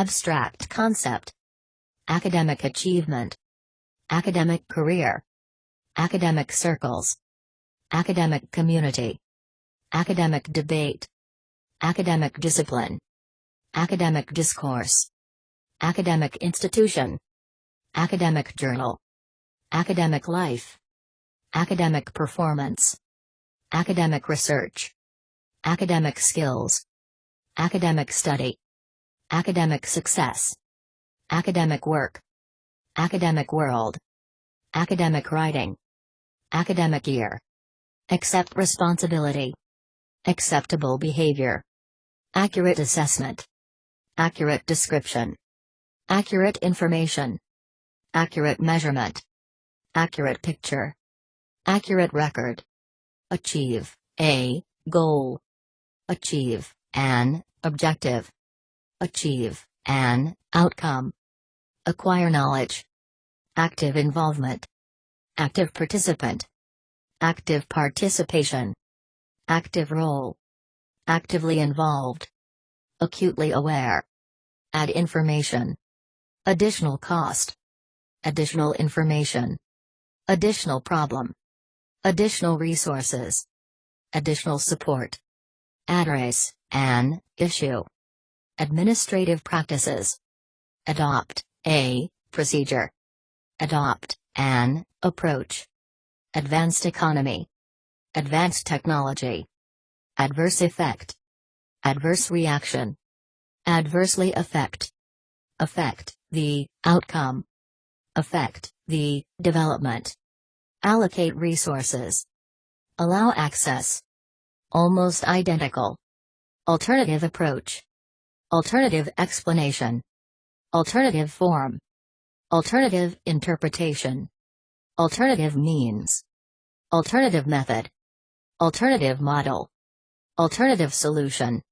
abstract concept, academic achievement, academic career, academic circles, academic community, academic debate, academic discipline, academic discourse, academic institution, academic journal, academic life, academic performance, academic research, academic skills, academic study, academic success, academic work, academic world, academic writing, academic year, accept responsibility, acceptable behavior, accurate assessment, accurate description, accurate information, accurate measurement, accurate picture, accurate record, achieve a goal, achieve an objective, achieve an outcome, acquire knowledge, active involvement, active participant, active participation, active role, actively involved, acutely aware, add information, additional cost, additional information, additional problem, additional resources, additional support, address an issue, administrative practices, adopt a procedure, adopt an approach, advanced economy, advanced technology, adverse effect, adverse reaction, adversely affect the outcome, affect the development, allocate resources, allow access, almost identical, alternative approach, alternative explanation, alternative form, alternative interpretation, alternative means, alternative method, alternative model, alternative solution,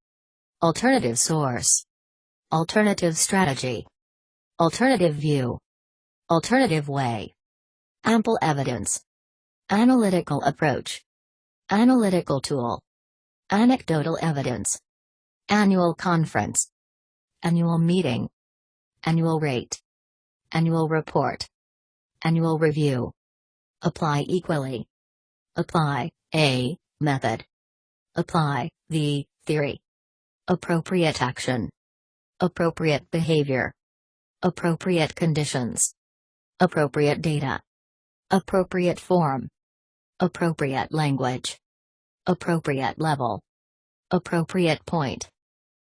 alternative source, alternative strategy, alternative view, alternative way, ample evidence, analytical approach, analytical tool, anecdotal evidence, annual conference, annual meeting, annual rate, annual report, annual review, apply equally, apply a method, apply the theory, appropriate action, appropriate behavior, appropriate conditions, appropriate data, appropriate form, appropriate language, appropriate level, appropriate point,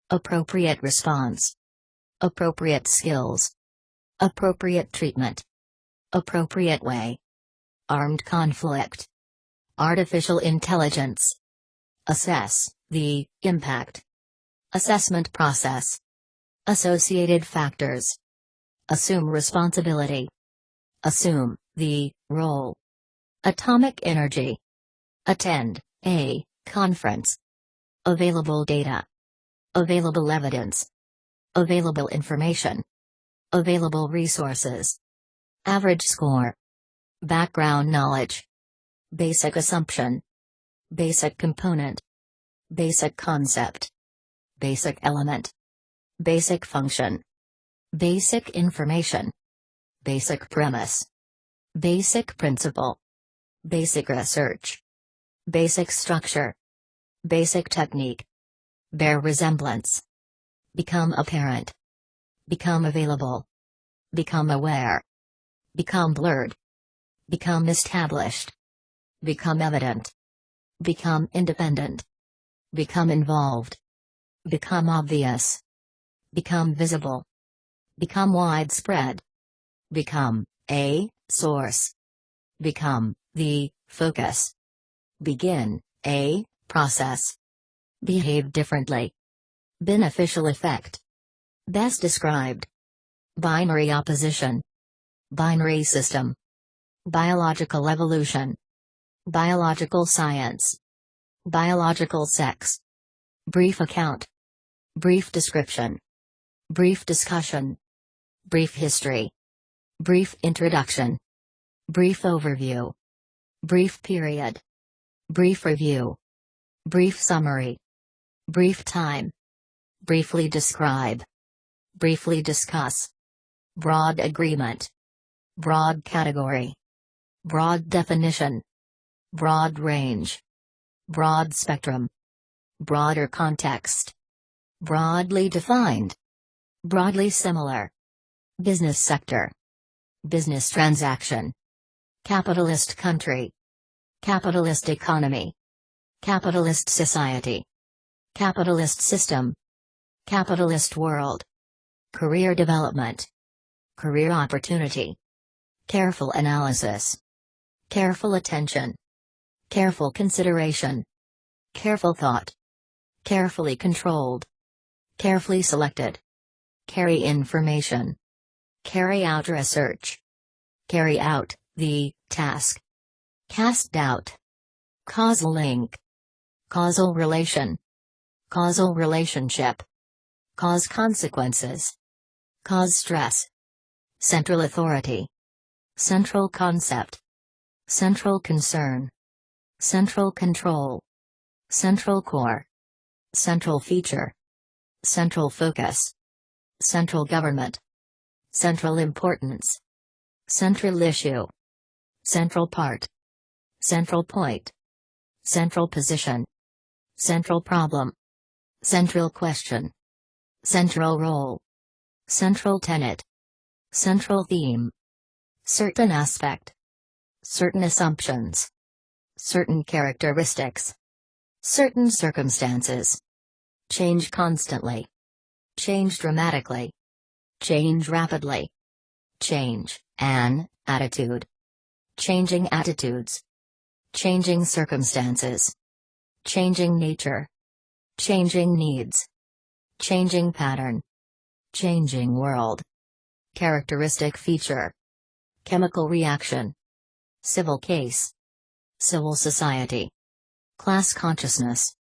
appropriate response, appropriate skills, appropriate treatment, appropriate way, armed conflict, artificial intelligence, assess the impact, assessment process, associated factors, assume responsibility, assume the role, atomic energy, attend a conference, available data, available evidence, available information, available resources, average score, background knowledge, basic assumption, basic component, basic concept, basic element, basic function, basic information, basic premise, basic principle, basic research, basic structure, basic technique, bear resemblance, become apparent, become available, become aware, become blurred, become established, become evident, become independent, become involved, become obvious, become visible, become widespread, become a source, become the focus, begin a process, behave differently, beneficial effect, best described, binary opposition, binary system, biological evolution, biological science, biological sex, brief account, brief description, brief discussion, brief history, brief introduction, brief overview, brief period, brief review, brief summary, brief time, briefly describe, briefly discuss, broad agreement, broad category, broad definition, broad range, broad spectrum, broader context, broadly defined, broadly similar, business sector, business transaction, capitalist country, capitalist economy, capitalist society, capitalist system, capitalist world, career development, career opportunity, careful analysis, careful attention, careful consideration, careful thought, carefully controlled, carefully selected, carry information, carry out research, carry out the task, cast doubt, causal link, causal relation, causal relationship, cause consequences, cause stress, central authority, central concept, central concern, central control, central core, central feature, central focus, central government, central importance, central issue, central part, central point, central position, central problem, central question, central role, central tenet, central theme, certain aspect, certain assumptions, certain characteristics, certain circumstances, change constantly, change dramatically, change rapidly, change an attitude, changing attitudes, changing circumstances, changing nature, changing needs, changing pattern, changing world, characteristic feature, chemical reaction, civil case, civil society, class consciousness,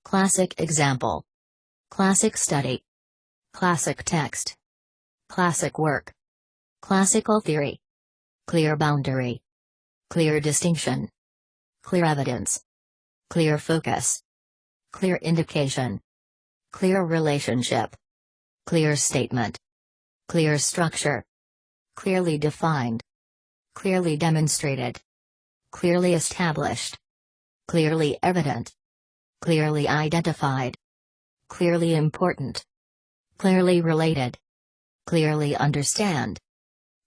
classic example, classic study, classic text, classic work, classical theory, clear boundary, clear distinction, clear evidence, clear focus, clear indication, clear relationship, clear statement, clear structure, clearly defined, clearly demonstrated, clearly established, clearly evident, clearly identified, clearly important, clearly related, clearly understand,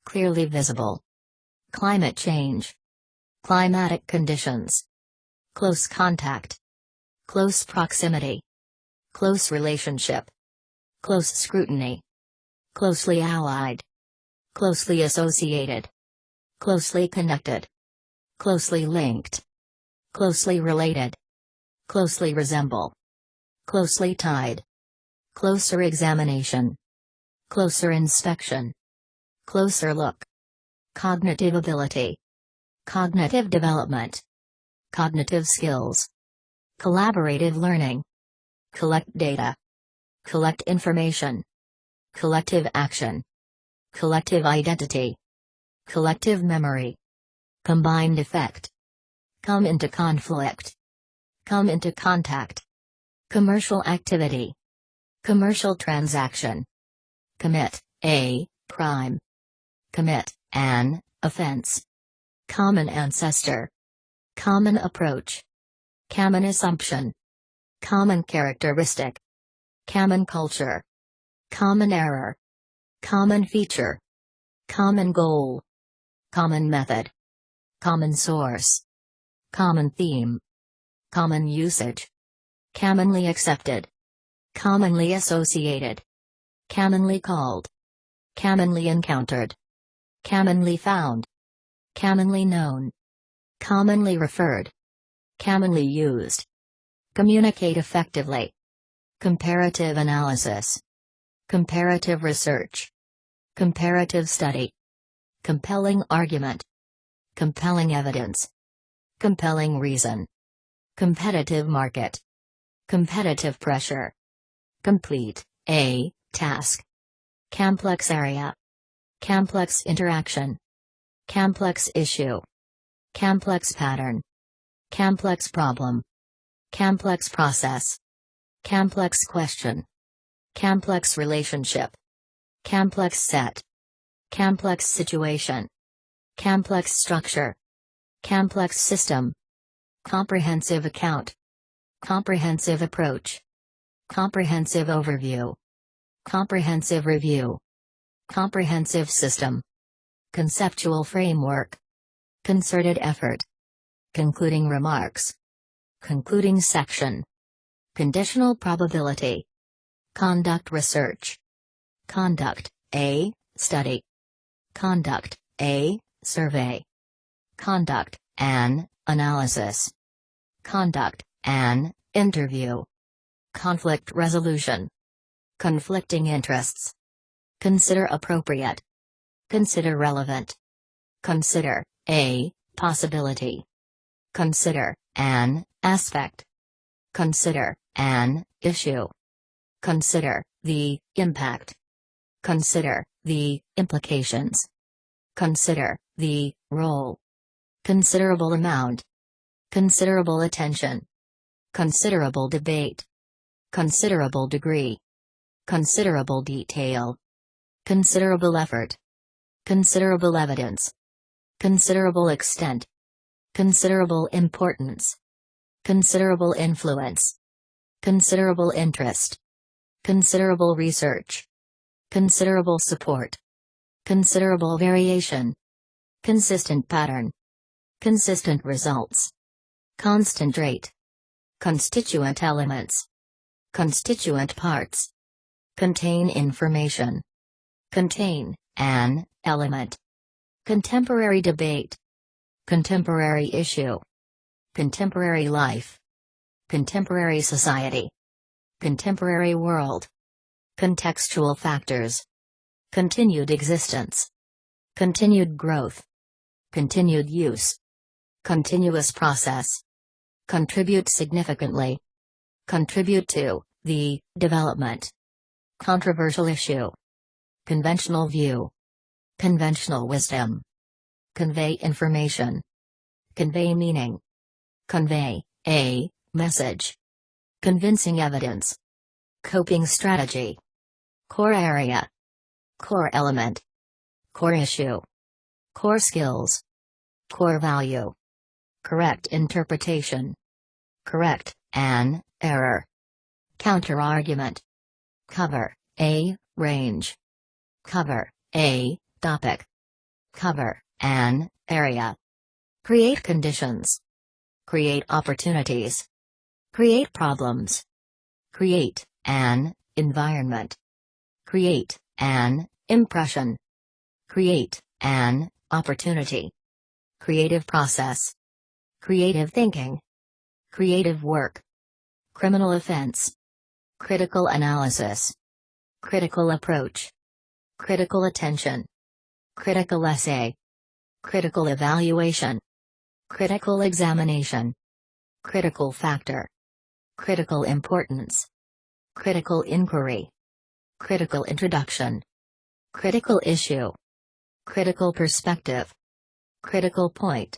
clearly visible, climate change, climatic conditions, close contact, close proximity, close relationship, close scrutiny, closely allied, closely associated, closely connected, closely linked, closely related, closely resemble, closely tied, closer examination, closer inspection, closer look, cognitive ability, cognitive development, cognitive skills, collaborative learning, collect data, collect information, collective action, collective identity, collective memory, combined effect, come into conflict, come into contact, commercial activity, commercial transaction, commit a crime, commit an offense, common ancestor, common approach, common assumption, common characteristic, common culture, common error, common feature, common goal, common method, common source, common theme, common usage, commonly accepted, commonly associated, commonly called, commonly encountered, commonly found, commonly known, commonly referred, commonly used, communicate effectively, comparative analysis, comparative research, comparative study, compelling argument, compelling evidence, compelling reason, competitive market, competitive pressure, complete a task, complex area, complex interaction, complex issue, complex pattern, complex problem, complex process, complex question, complex relationship, complex set, complex situation, complex structure, complex system, comprehensive account, comprehensive approach, comprehensive overview, comprehensive review, comprehensive system, conceptual framework, concerted effort, concluding remarks, concluding section, conditional probability, conduct research, conduct a study, conduct a survey, conduct an analysis, conduct an interview, conflict resolution, conflicting interests, consider appropriate, consider relevant, consider a possibility, consider an aspect, consider an issue, consider the impact, consider the implications, consider the role, considerable amount, considerable attention, considerable debate, considerable degree, considerable detail, considerable effort, considerable evidence, considerable extent, considerable importance, considerable influence, considerable interest, considerable research, considerable support, considerable variation, consistent pattern, consistent results, constant rate, constituent elements, constituent parts, contain information, contain an element, contemporary debate, contemporary issue, contemporary life, contemporary society, contemporary world, contextual factors, continued existence, continued growth, continued use, continuous process, contribute significantly, contribute to the development, controversial issue, conventional view, conventional wisdom, convey information, convey meaning, convey a message, convincing evidence, coping strategy, core area, core element, core issue, core skills, core value, correct interpretation, correct an error, counterargument, cover a range, cover a topic, cover an area, create conditions, create opportunities, create problems, create an environment, create an impression, create an opportunity, creative process, creative thinking, creative work, criminal offense, critical analysis, critical approach, critical attention, critical essay, critical evaluation, critical examination, critical factor, critical importance, critical inquiry, critical introduction, critical issue, critical perspective, critical point,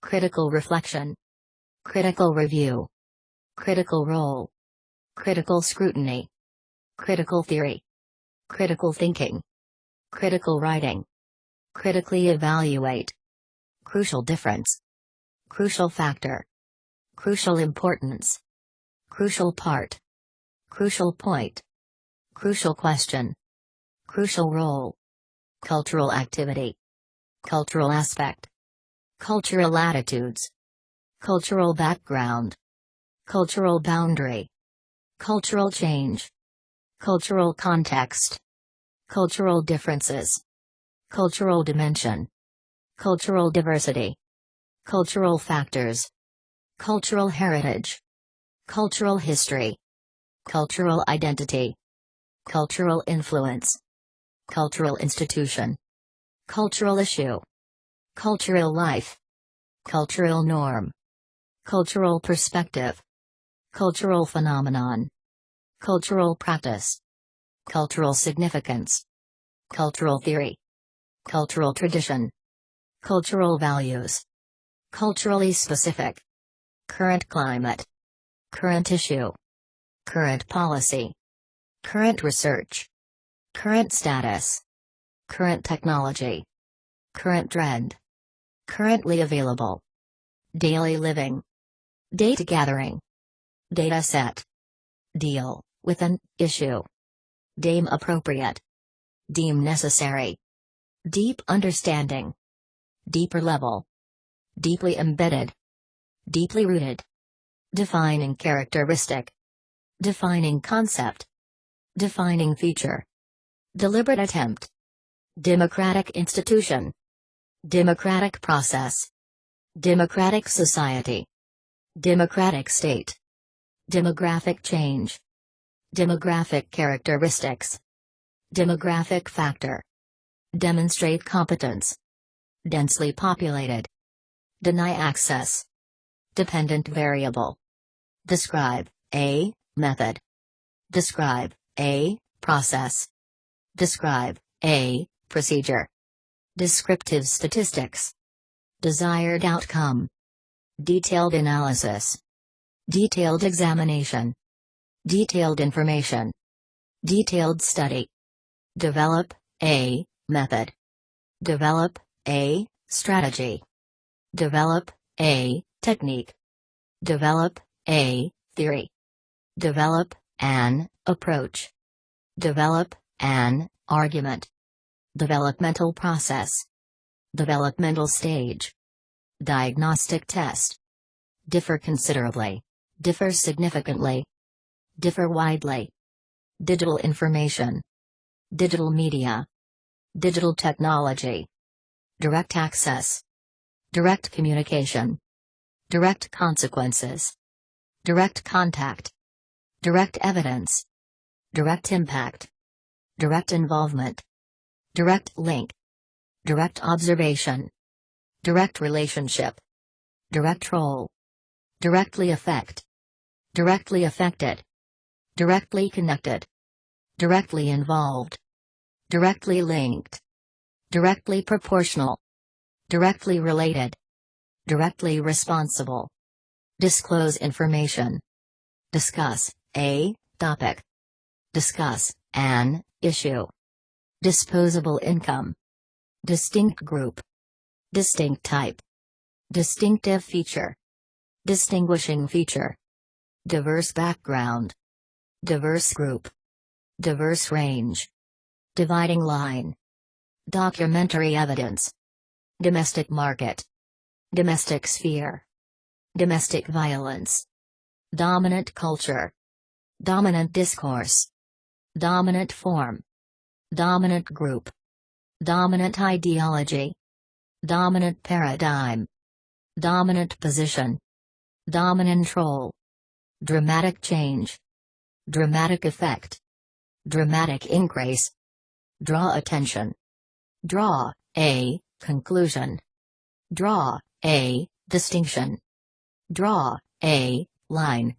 critical reflection, critical review, critical role, critical scrutiny, critical theory, critical thinking, critical writing, critically evaluate, crucial difference, crucial factor, crucial importance, crucial part, crucial point, crucial question, crucial role, cultural activity, cultural aspect, cultural attitudes, cultural background, cultural boundary, cultural change, cultural context, cultural differences, cultural dimension, cultural diversity, cultural factors, cultural heritage, cultural history, cultural identity, cultural influence, cultural institution, cultural issue, cultural life, cultural norm, cultural perspective, cultural phenomenon, cultural practice, cultural significance, cultural theory, cultural tradition, cultural values, culturally specific, current climate, current issue, current policy, current research, current status, current technology, current trend, currently available, daily living, data gathering, data set, deal with an issue, deem appropriate, deem necessary, deep understanding, deeper level, deeply embedded, deeply rooted, defining characteristic, defining concept, defining feature, deliberate attempt, democratic institution, democratic process, democratic society, democratic state, demographic change, demographic characteristics, demographic factor, demonstrate competence, densely populated, deny access, dependent variable, describe a method, describe a process, describe a procedure, descriptive statistics, desired outcome, detailed analysis, detailed examination, detailed information, detailed study, develop a method, develop a strategy, develop a technique, develop a theory, develop an approach, develop an argument, developmental process, developmental stage, diagnostic test, differ considerably, differ significantly, differ widely, digital information, digital media, digital technology, direct access, direct communication, direct consequences, direct contact, direct evidence, direct impact, direct involvement, direct link, direct observation, direct relationship, direct role, directly affect, directly affected, directly connected, directly involved, directly linked, directly proportional, directly related, directly responsible, disclose information, discuss a topic, discuss an issue, disposable income, distinct group, distinct type, distinctive feature, distinguishing feature, diverse background, diverse group, diverse range, dividing line, documentary evidence, domestic market, domestic sphere, domestic violence, dominant culture, dominant discourse, dominant form, dominant group, dominant ideology, dominant paradigm, dominant position, dominant role, dramatic change, dramatic effect, dramatic increase, draw attention, draw a conclusion, draw a distinction, draw a line,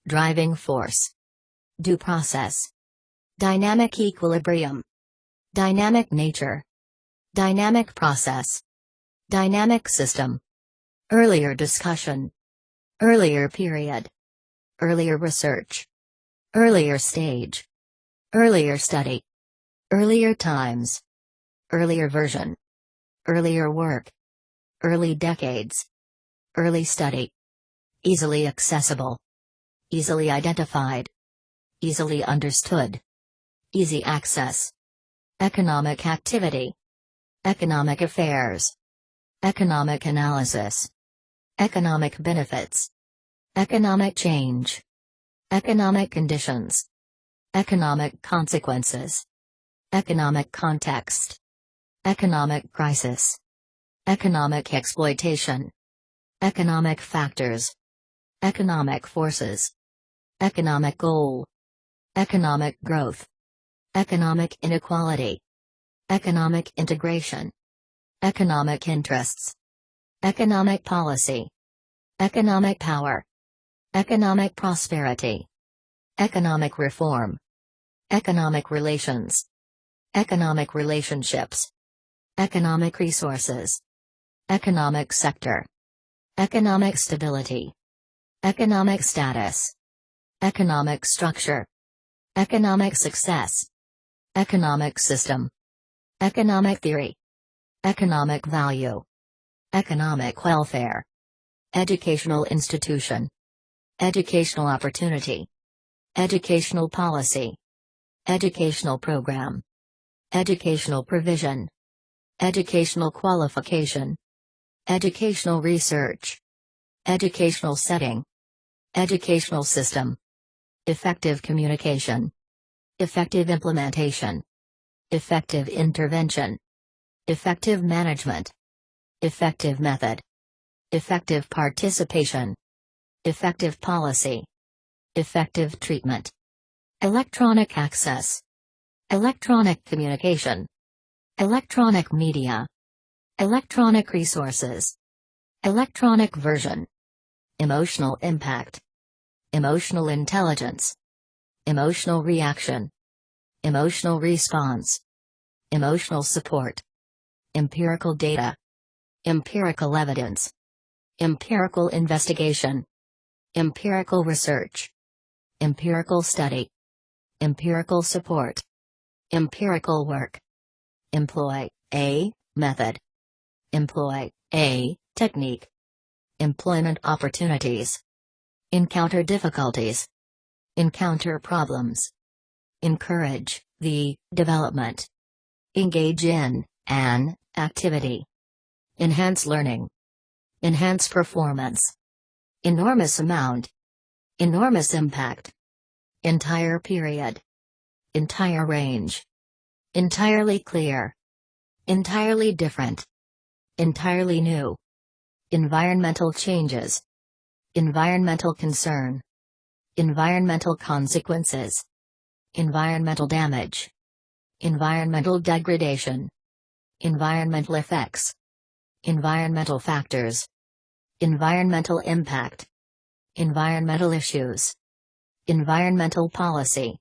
driving force, due process, dynamic equilibrium, dynamic nature, dynamic process, dynamic system, earlier discussion, earlier period, earlier research, earlier stage, earlier study, earlier times, earlier version, earlier work, early decades, early study, easily accessible, easily identified, easily understood, easy access, economic activity, economic affairs, economic analysis, economic benefits, economic change, economic conditions, economic consequences, economic context, economic crisis, economic exploitation, economic factors, economic forces, economic goal, economic growth, economic inequality, economic integration, economic interests, economic policy, economic power, economic prosperity, economic reform, economic relations, economic relationships, economic resources, economic sector, economic stability, economic status, economic structure, economic success, Economic system. Economic theory. Economic value. Economic welfare. Educational institution. Educational opportunity. Educational policy. Educational program. Educational provision. Educational qualification. Educational research. Educational setting. Educational system. Effective communication. Effective implementation. Effective intervention. Effective management. Effective method. Effective participation. Effective policy. Effective treatment. Electronic access. Electronic communication. Electronic media. Electronic resources. Electronic version. Emotional impact. Emotional intelligence. Emotional reaction. Emotional response. Emotional support. Empirical data. Empirical evidence. Empirical investigation. Empirical research. Empirical study. Empirical support. Empirical work. Employ a method. Employ a technique. Employment opportunities. Encounter difficulties. Encounter problems. Encourage the development. Engage in an activity. Enhance learning. Enhance performance. Enormous amount. Enormous impact. Entire period. Entire range. Entirely clear. Entirely different. Entirely new. Environmental changes. Environmental concern. Environmental consequences. Environmental damage. Environmental degradation. Environmental effects. Environmental factors. Environmental impact. Environmental issues. Environmental policy.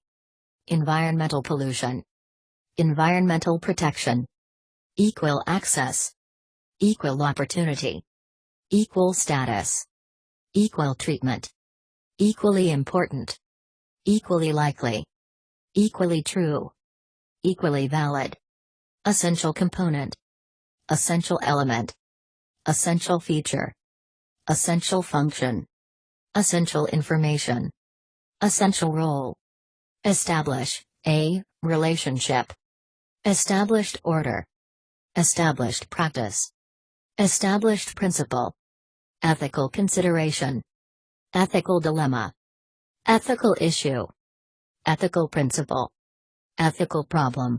Environmental pollution. Environmental protection. Equal access. Equal opportunity. Equal status. Equal treatment. Equally important. Equally likely. Equally true. Equally valid. Essential component. Essential element. Essential feature. Essential function. Essential information. Essential role. Establish a relationship. Established order. Established practice. Established principle. Ethical consideration. Ethical dilemma. Ethical issue. Ethical principle. Ethical problem.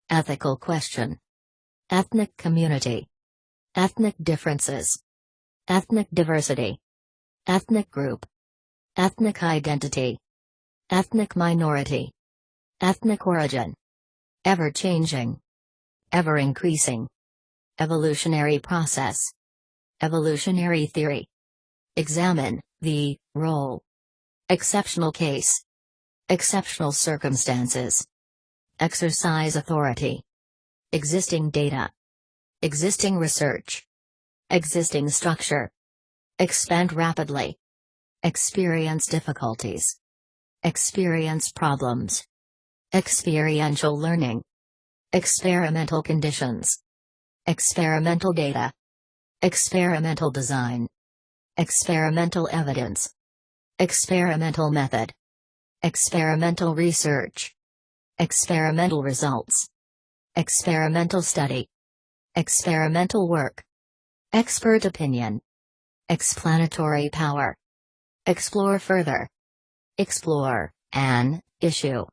Ethical question. Ethnic community. Ethnic differences. Ethnic diversity. Ethnic group. Ethnic identity. Ethnic minority. Ethnic origin. Ever-changing. Ever-increasing. Evolutionary process. Evolutionary theory. Examine the role. Exceptional case. Exceptional circumstances. Exercise authority. Existing data. Existing research. Existing structure. Expand rapidly. Experience difficulties. Experience problems. Experiential learning. Experimental conditions. Experimental data. Experimental design. Experimental evidence. Experimental method. Experimental research. Experimental results. Experimental study. Experimental work. Expert opinion. Explanatory power. Explore further. Explore an issue.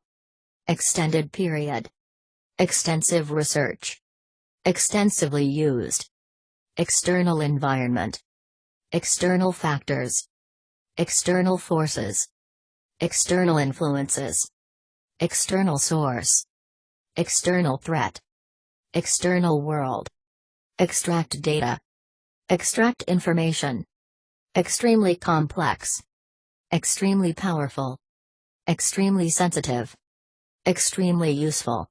Extended period. Extensive research. Extensively used. External environment. External factors. External forces. External influences. External source. External threat. External world. Extract data. Extract information. Extremely complex. Extremely powerful. Extremely sensitive. Extremely useful.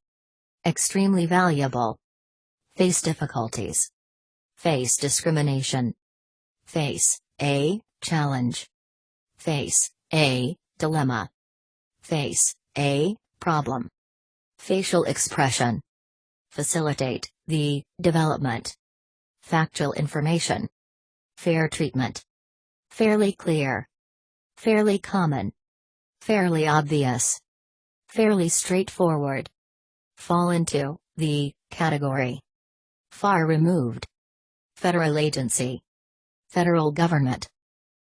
Extremely valuable. Face difficulties. Face discrimination. Face a challenge. Face a dilemma. Face a problem. facial expression, facilitate the development, factual information, fair treatment, fairly clear, fairly common, fairly obvious, fairly straightforward, fall into the category, far removed, federal agency, federal government,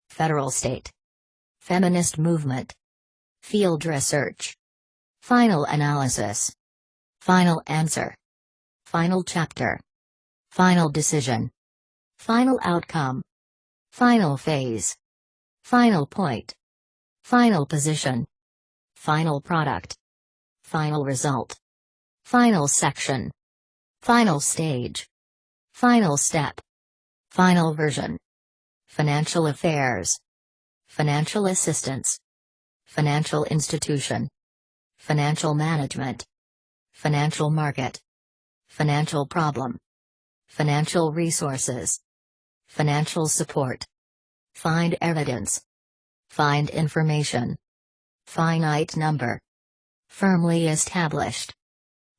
federal state, feminist movement, field research, final analysis, final answer, final chapter, final decision, final outcome, final phase, final point, final position, final product, final result, final section, final stage, final step, final version, financial affairs, financial assistance, financial institution, financial management, financial market, financial problem, financial resources, financial support, find evidence, find information, finite number, firmly established,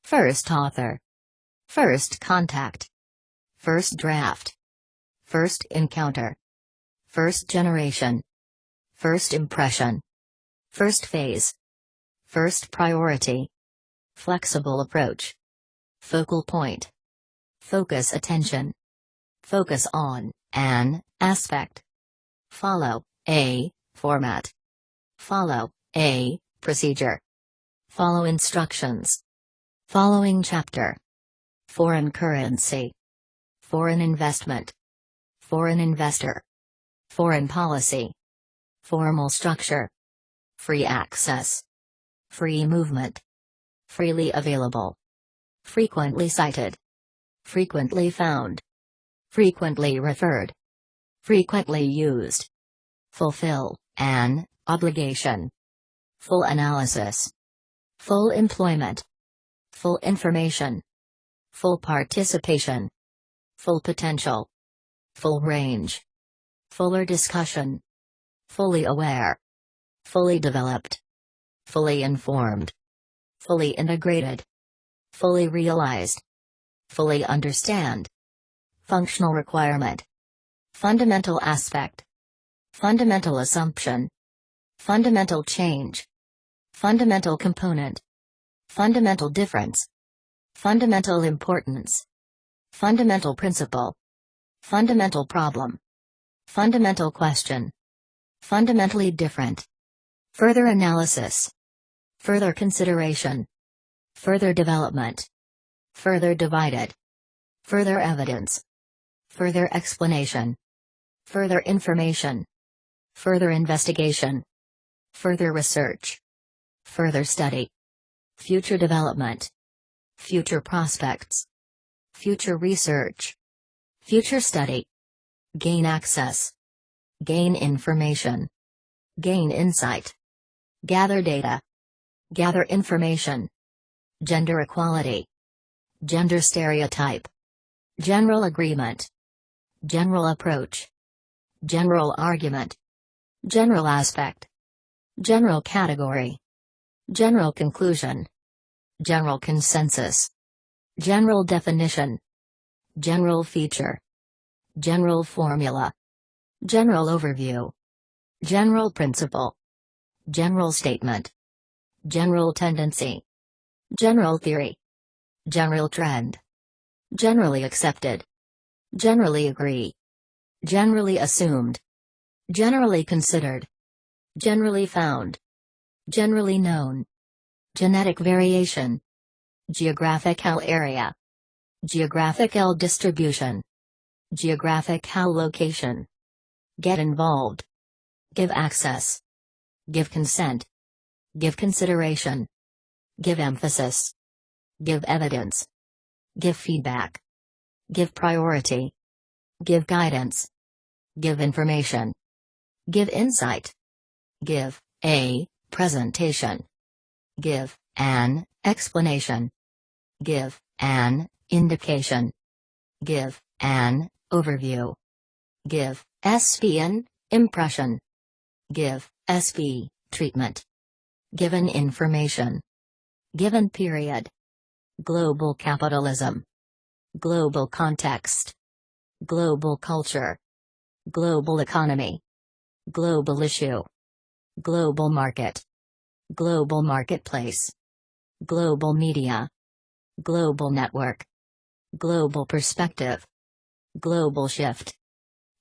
first author, first contact, first draft, first encounter, first generation, first impression, first phase, first priority, flexible approach, focal point, focus attention, focus on an aspect, follow a format, follow a procedure, follow instructions, following chapter, foreign currency, foreign investment, foreign investor, foreign policy, formal structure, free access, free movement, freely available, frequently cited, frequently found, frequently referred, frequently used, fulfill an obligation, full analysis, full employment, full information, full participation, full potential, full range, fuller discussion, fully aware, fully developed, fully informed, fully integrated, fully realized, fully understand, functional requirement, fundamental aspect, fundamental assumption, fundamental change, fundamental component, fundamental difference, fundamental importance, fundamental principle, fundamental problem, fundamental question, fundamentally different, further analysis, further consideration, further development, further divided, further evidence, further explanation, further information, further investigation, further research, further study, future development, future prospects, future research, future study, gain access, gain information, gain insight, gather data, gather information, gender equality, gender stereotype, general agreement, general approach, general argument, general aspect, general category, general conclusion, general consensus, general definition, general feature, general formula, general overview, general principle, general statement, general tendency, general theory, general trend, generally accepted, generally agree, generally assumed, generally considered, generally found, generally known, genetic variation, geographical area, geographical distribution, geographical location, get involved, give access, give consent, give consideration, give emphasis, give evidence, give feedback, give priority, give guidance, give information, give insight, give a presentation, give an explanation, give an indication, give an overview, give an impression, give treatment, given information, given period, global capitalism, global context, global culture, global economy, global issue, global market, global marketplace, global media, global network, global perspective, global shift,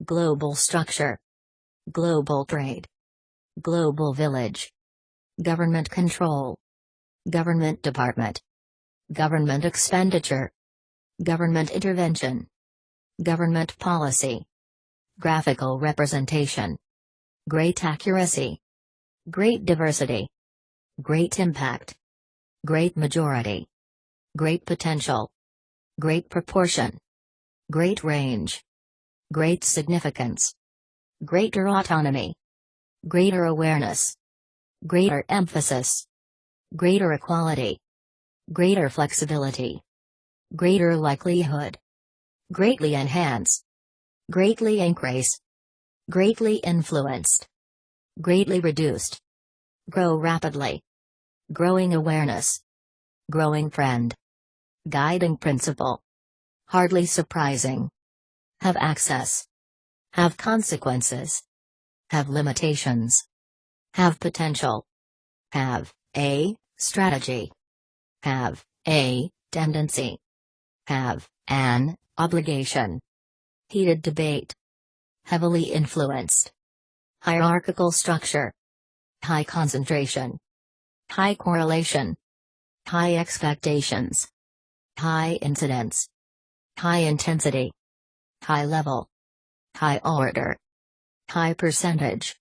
global structure, global trade, global village, government control, government department, government expenditure, government intervention, government policy, graphical representation, great accuracy, great diversity, great impact, great majority, great potential, great proportion, great range, great significance, greater autonomy, greater awareness, greater emphasis, greater equality, greater flexibility, greater likelihood, greatly enhance, greatly increase, greatly influenced, greatly reduced, grow rapidly, growing awareness, growing trend, guiding principle, hardly surprising, have access, have consequences, have limitations, have potential, have a strategy, have a tendency, have an obligation, heated debate, heavily influenced, hierarchical structure, high concentration, high correlation, high expectations, high incidence, high intensity, high level, high order, high percentage,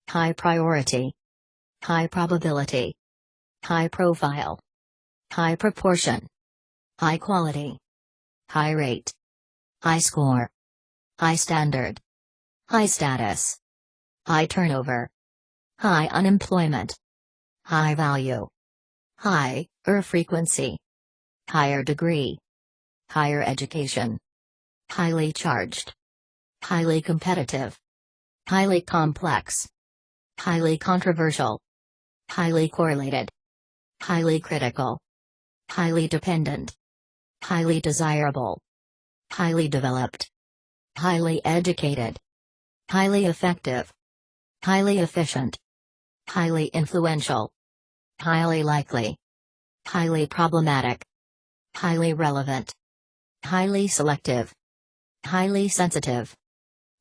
high priority, high probability, high profile, high proportion, high quality, high rate, high score, high standard, high status, high turnover, high unemployment, high value, high frequency, higher degree, higher education, highly charged, highly competitive, highly complex, highly controversial, highly correlated, highly critical, highly dependent, highly desirable, highly developed, highly educated, highly effective, highly efficient, highly influential, highly likely, highly problematic, highly relevant, highly selective, highly sensitive,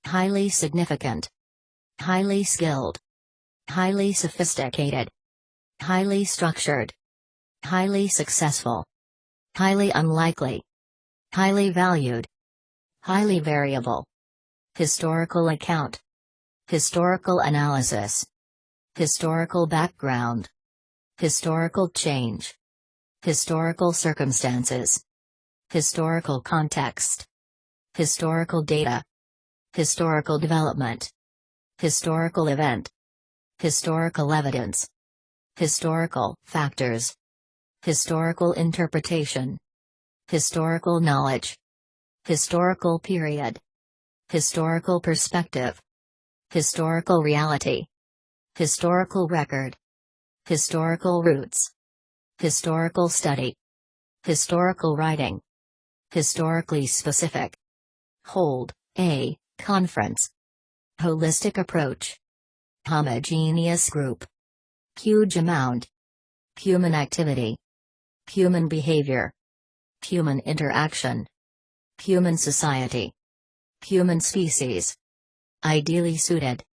highly significant, highly skilled, highly sophisticated, highly structured, highly successful, highly unlikely, highly valued, highly variable, historical account, historical analysis, historical background, historical change, historical circumstances, historical context, historical data, historical development, historical event, historical evidence, historical factors, historical interpretation, historical knowledge, historical period, historical perspective, historical reality, historical record, historical roots, historical study, historical writing, historically specific, hold a conference, holistic approach, homogeneous group, huge amount, human activity, human behavior, human interaction, human society, human species, ideally suited,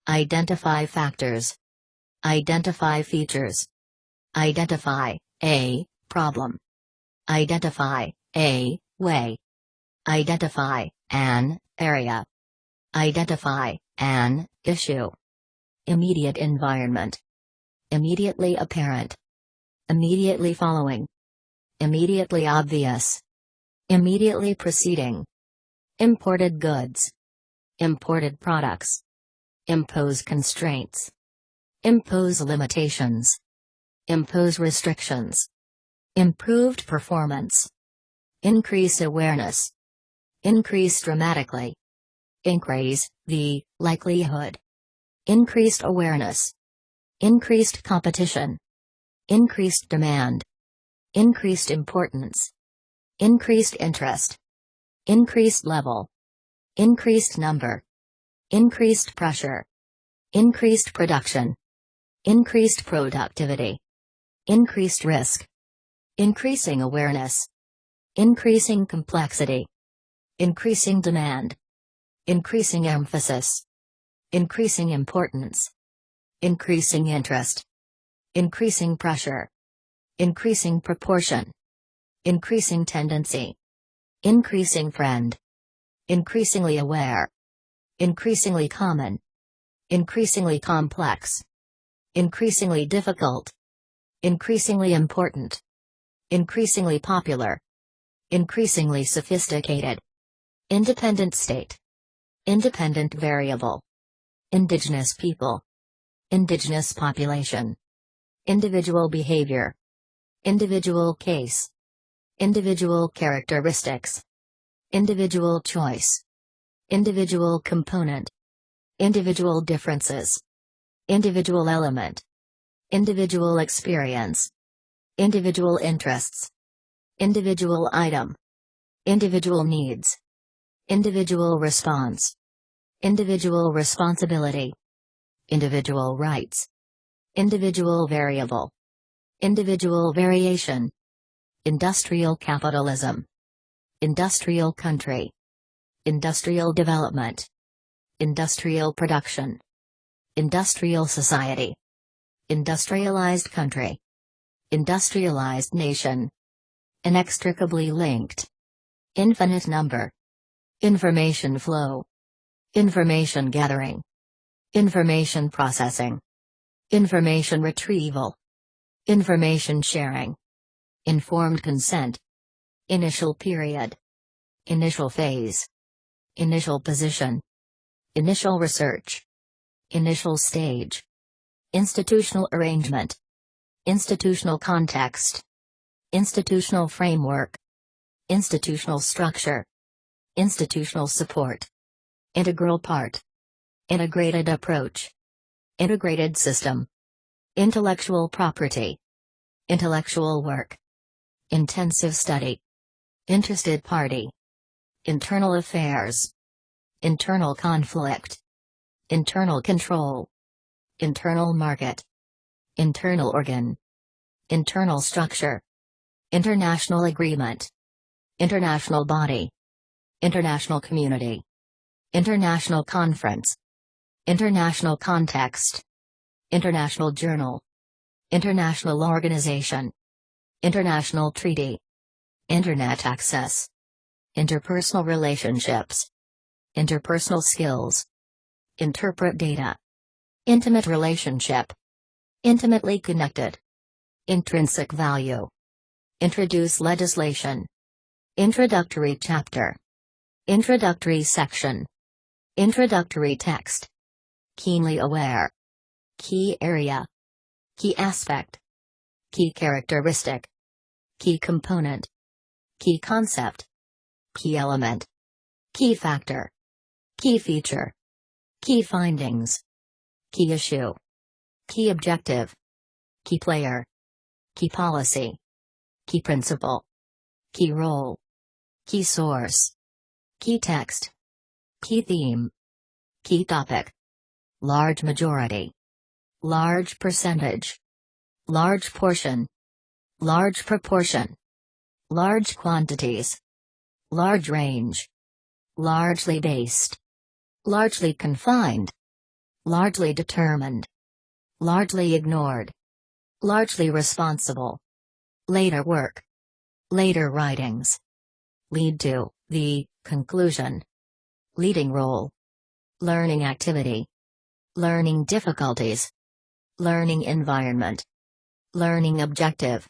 identify factors, identify features, identify a problem, identify a way, identify an area, identify an issue, immediate environment, immediately apparent, immediately following, immediately obvious, immediately preceding, imported goods, imported products, impose constraints, impose limitations, impose restrictions, improved performance, increase awareness, increase dramatically, increase the likelihood, increased awareness, increased competition, increased demand, increased importance, increased interest, increased level, increased number, increased pressure, increased production, increased productivity, increased risk, increasing awareness, increasing complexity, increasing demand, increasing emphasis, increasing importance, increasing interest, increasing pressure, increasing proportion, increasing tendency, increasing friend, increasingly aware, increasingly common, increasingly complex, increasingly difficult, increasingly important, increasingly popular, increasingly sophisticated, independent state, independent variable, indigenous people, indigenous population, individual behavior, individual case, individual characteristics, individual choice, individual component, individual differences, individual element, individual experience, individual interests, individual item, individual needs, individual response, individual responsibility, individual rights, individual variable, individual variation, industrial capitalism, industrial country, industrial development, industrial production, industrial society, industrialized country, industrialized nation, inextricably linked, infinite number, information flow, information gathering, information processing, information retrieval, information sharing, informed consent, initial period, initial phase, initial position, initial research, initial stage, institutional arrangement, institutional context, institutional framework, institutional structure, institutional support, integral part, integrated approach, integrated system, intellectual property, intellectual work, intensive study, interested party, internal affairs, internal conflict, internal control, internal market, internal organ, internal structure, international agreement, international body, international community, international conference, international context, international journal, international organization, international treaty, internet access, interpersonal relationships, interpersonal skills, interpret data, intimate relationship, intimately connected, intrinsic value, introduce legislation, introductory chapter, introductory section, introductory text, keenly aware, key area, key aspect, key characteristic, key component, key concept, key element, key factor, key feature, key findings, key issue, key objective, key player, key policy, key principle, key role, key source, key text, key theme, key topic, large majority, large percentage, large portion, large proportion, large quantities, large range, largely based, largely confined, largely determined, largely ignored, largely responsible, later work, later writings, lead to, the, conclusion, leading role, learning activity, learning difficulties, learning environment, learning objective,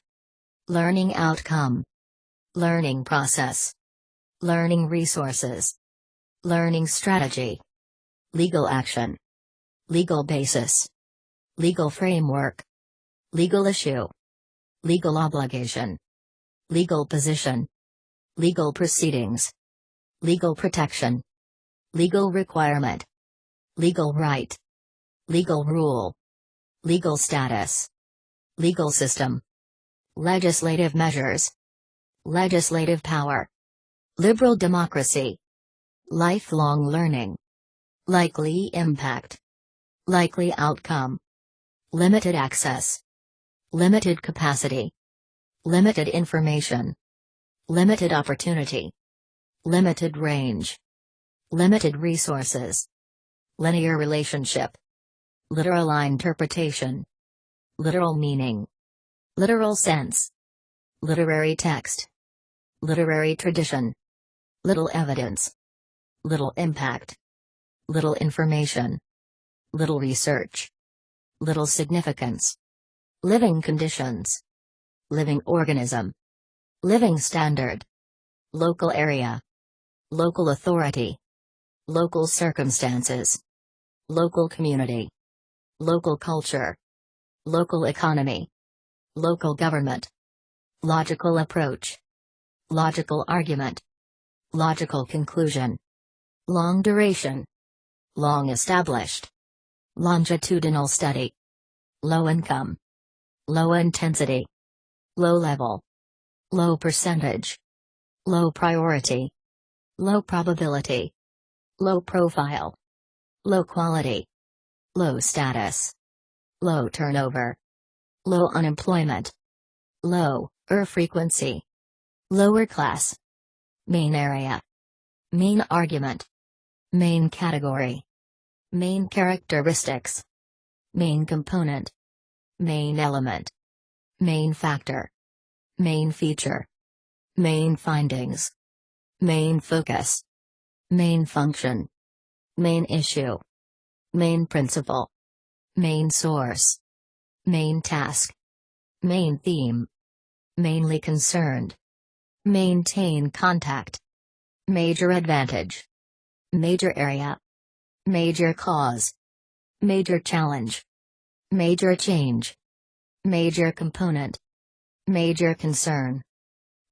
learning outcome, learning process, learning resources, learning strategy, legal action, legal basis, legal framework, legal issue, legal obligation, legal position, legal proceedings, legal protection, legal requirement, legal right, legal rule, legal status, Legal system. Legislative measures. Legislative power. Liberal democracy. Lifelong learning. Likely impact. Likely outcome. Limited access. Limited capacity. Limited information. Limited opportunity. Limited range. Limited resources. Linear relationship. Literal interpretation. Literal meaning. Literal sense. Literary text. Literary tradition. Little evidence. Little impact. Little information. Little research. Little significance. Living conditions. Living organism. Living standard. Local area. Local authority. Local circumstances. Local community. Local culture. Local economy. Local government. Logical approach. Logical argument. Logical conclusion. Long duration. Long established. Longitudinal study. Low income. Low intensity. Low level. Low percentage. Low priority. Low probability. Low profile. Low quality. Low status. Low turnover. Low unemployment. Low frequency. Lower class. Main area. Main argument. Main category. Main characteristics. Main component. Main element. Main factor. Main feature. Main findings. Main focus. Main function. Main issue. Main principle. Main source. Main task. Main theme. Mainly concerned. Maintain contact. Major advantage. Major area. Major cause. Major challenge. Major change. Major component. Major concern.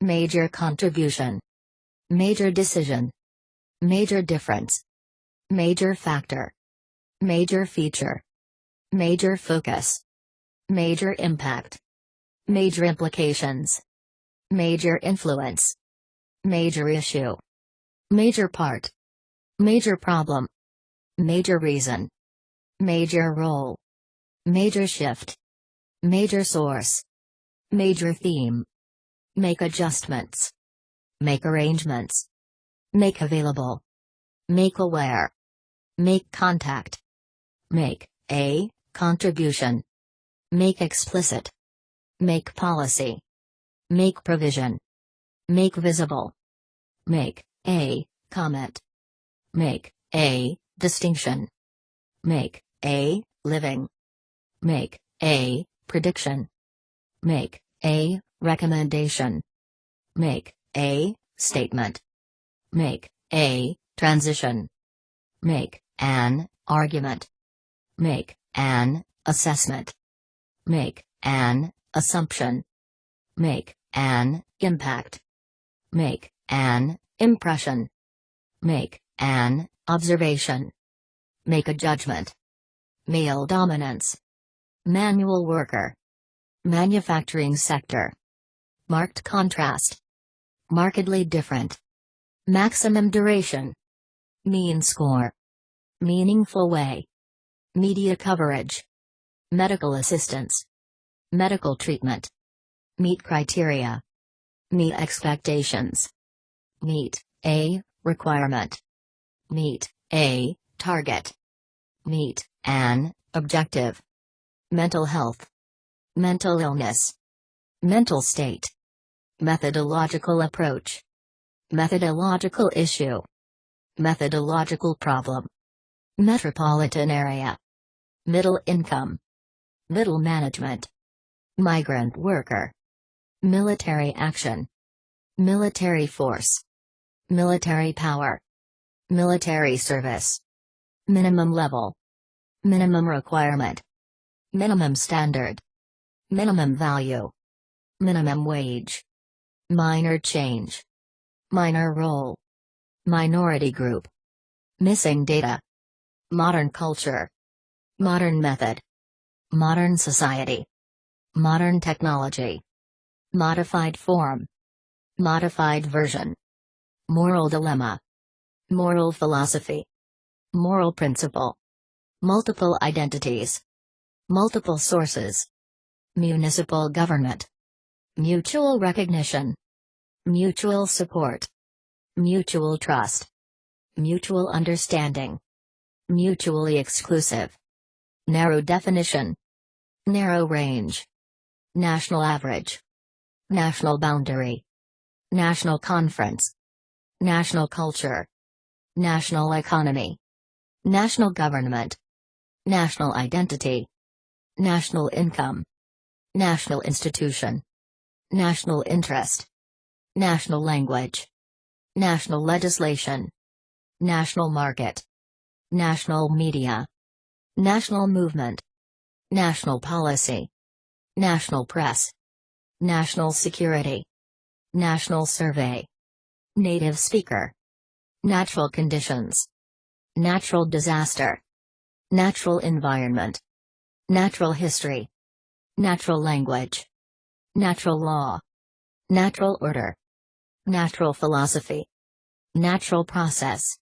Major contribution. Major decision. Major difference. Major factor. Major feature. Major focus. Major impact. Major implications. Major influence. Major issue. Major part. Major problem. Major reason. Major role. Major shift. Major source. Major theme. Make adjustments. Make arrangements. Make available. Make aware. Make contact. Make a contribution. Make explicit. Make policy. Make provision. Make visible. Make a comment. Make a distinction. Make a living. Make a prediction. Make a recommendation. Make a statement. Make a transition. Make an argument. Make an assessment. Make an assumption. Make an impact. Make an impression. Make an observation. Make a judgment. Male dominance. Manual worker. Manufacturing sector. Marked contrast. Markedly different. Maximum duration. Mean score. Meaningful way. Media coverage. Medical assistance. Medical treatment. Meet criteria. Meet expectations. Meet a requirement. Meet a target. Meet an objective. Mental health. Mental illness. Mental state. Methodological approach. Methodological issue. Methodological problem. Metropolitan area. Middle income. Middle management. Migrant worker. Military action. Military force. Military power. Military service. Minimum level. Minimum requirement. Minimum standard. Minimum value. Minimum wage. Minor change. Minor role. Minority group. Missing data. Modern culture. Modern method. Modern society. modern technology, modified form, modified version, moral dilemma, moral philosophy, moral principle, multiple identities, multiple sources, municipal government, mutual recognition, mutual support, mutual trust, mutual understanding, mutually exclusive, narrow definition, narrow range, national average, national boundary, national conference, national culture, national economy, national government, national identity, national income, national institution, national interest, national language, national legislation, national market, national media, national movement, national policy, national press, national security, national survey, native speaker, natural conditions, natural disaster, natural environment, natural history, natural language, natural law, natural order, natural philosophy, natural process,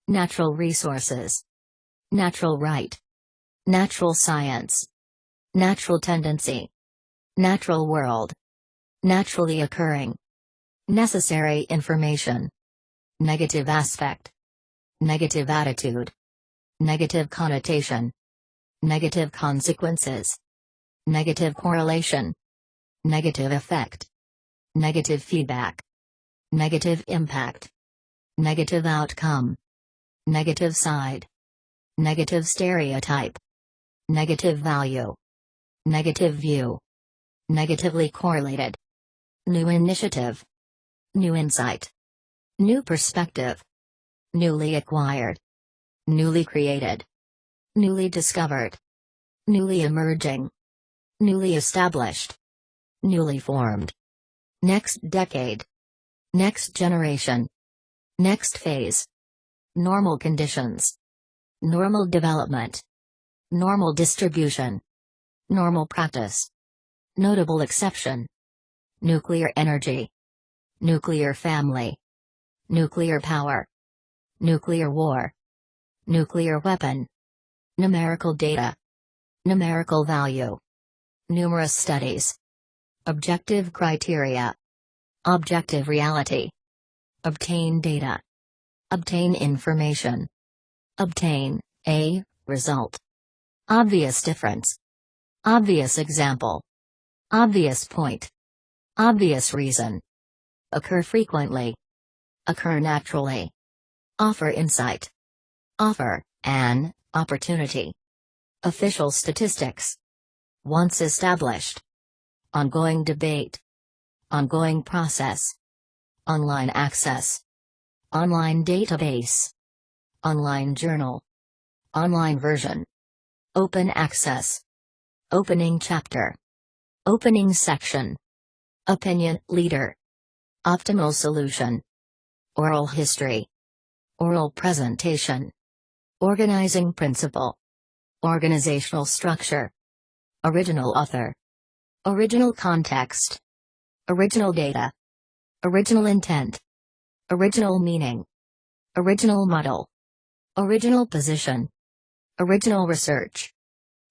natural resources, natural right, natural science, natural tendency, natural world, naturally occurring, necessary information, negative aspect, negative attitude, negative connotation, negative consequences, negative correlation, negative effect, negative feedback, negative impact, negative outcome, negative side, negative stereotype, negative value, negative view, negatively correlated, new initiative, new insight, new perspective, newly acquired, newly created, newly discovered, newly emerging, newly established, newly formed, next decade, next generation, next phase, normal conditions, normal development, normal distribution, normal practice, notable exception, nuclear energy, nuclear family, nuclear power, nuclear war, nuclear weapon, numerical data, numerical value, numerous studies, objective criteria, objective reality, obtain data, obtain information, obtain a result, obvious difference, obvious example, obvious point, obvious reason, occur frequently, occur naturally, offer insight, offer an opportunity, official statistics, once established, ongoing debate, ongoing process, online access, online database, online journal, online version, open access, opening chapter, opening section, opinion leader, optimal solution, oral history, oral presentation, organizing principle, organizational structure, original author, original context, original data, original intent, original meaning, original model, original position, original research,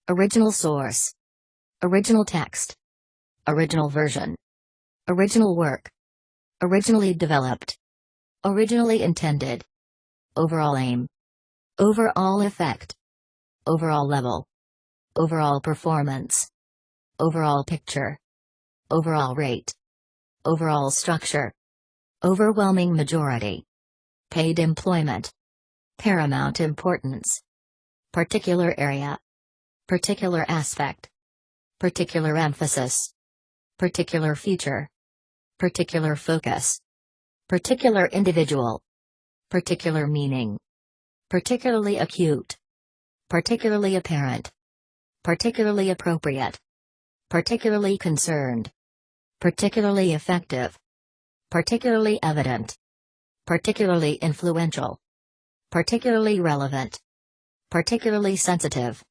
original source, original text, original version, original work, originally developed, originally intended, overall aim, overall effect, overall level, overall performance, overall picture, overall rate, overall structure, overwhelming majority, paid employment, paramount importance, particular area, particular aspect, particular emphasis, particular feature, particular focus, particular individual, particular meaning, particularly acute, particularly apparent, particularly appropriate, particularly concerned, particularly effective, particularly evident, particularly influential, particularly relevant, particularly sensitive,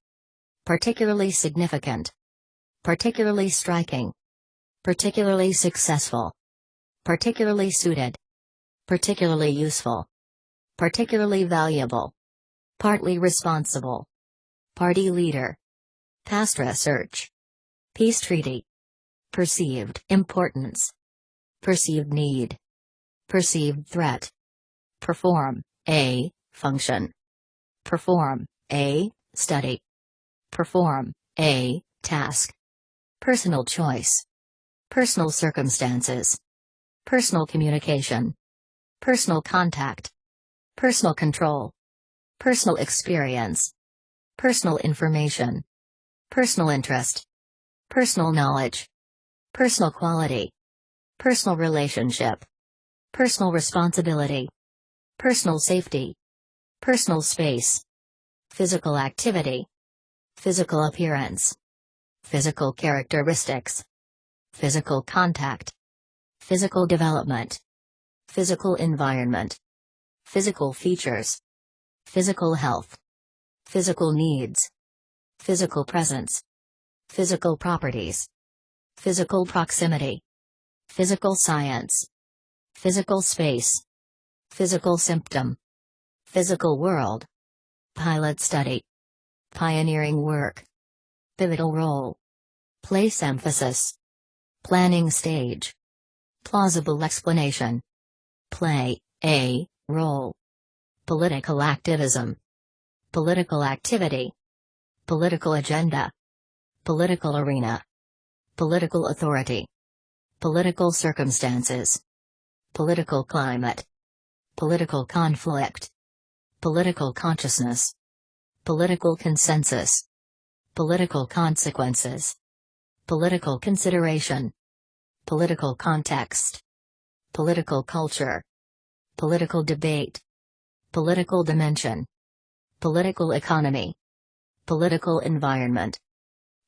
particularly significant, particularly striking, particularly successful, particularly suited, particularly useful, particularly valuable, partly responsible, party leader, past research, peace treaty, perceived importance, perceived need, perceived threat, perform, a, function, perform, a, study, perform, a, task, personal choice, personal circumstances, personal communication, personal contact, personal control, personal experience, personal information, personal interest, personal knowledge, personal quality, personal relationship, personal responsibility, personal safety, personal space, physical activity, physical appearance, physical characteristics, physical contact, physical development, physical environment, physical features, physical health, physical needs, physical presence, physical properties, physical proximity, physical science, physical space, physical symptom, physical world, pilot study, pioneering work, pivotal role, place emphasis, planning stage, plausible explanation, play a role, political activism, political activity, political agenda, political arena, political authority, political circumstances, political climate, political conflict, political consciousness, political consensus, political consequences, political consideration, political context, political culture, political debate, political dimension, political economy, political environment,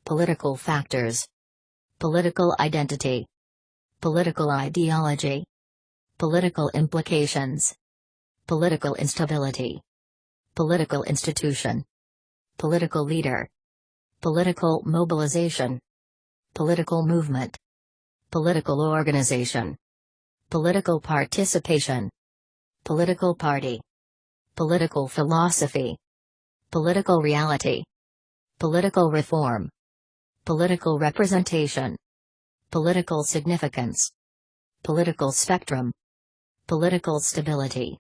political factors, political identity, political ideology, political implications, political instability, political institution, political leader, political mobilization, political movement, political organization, political participation, political party, political philosophy, political reality, political reform, political representation, political significance, political spectrum, political stability,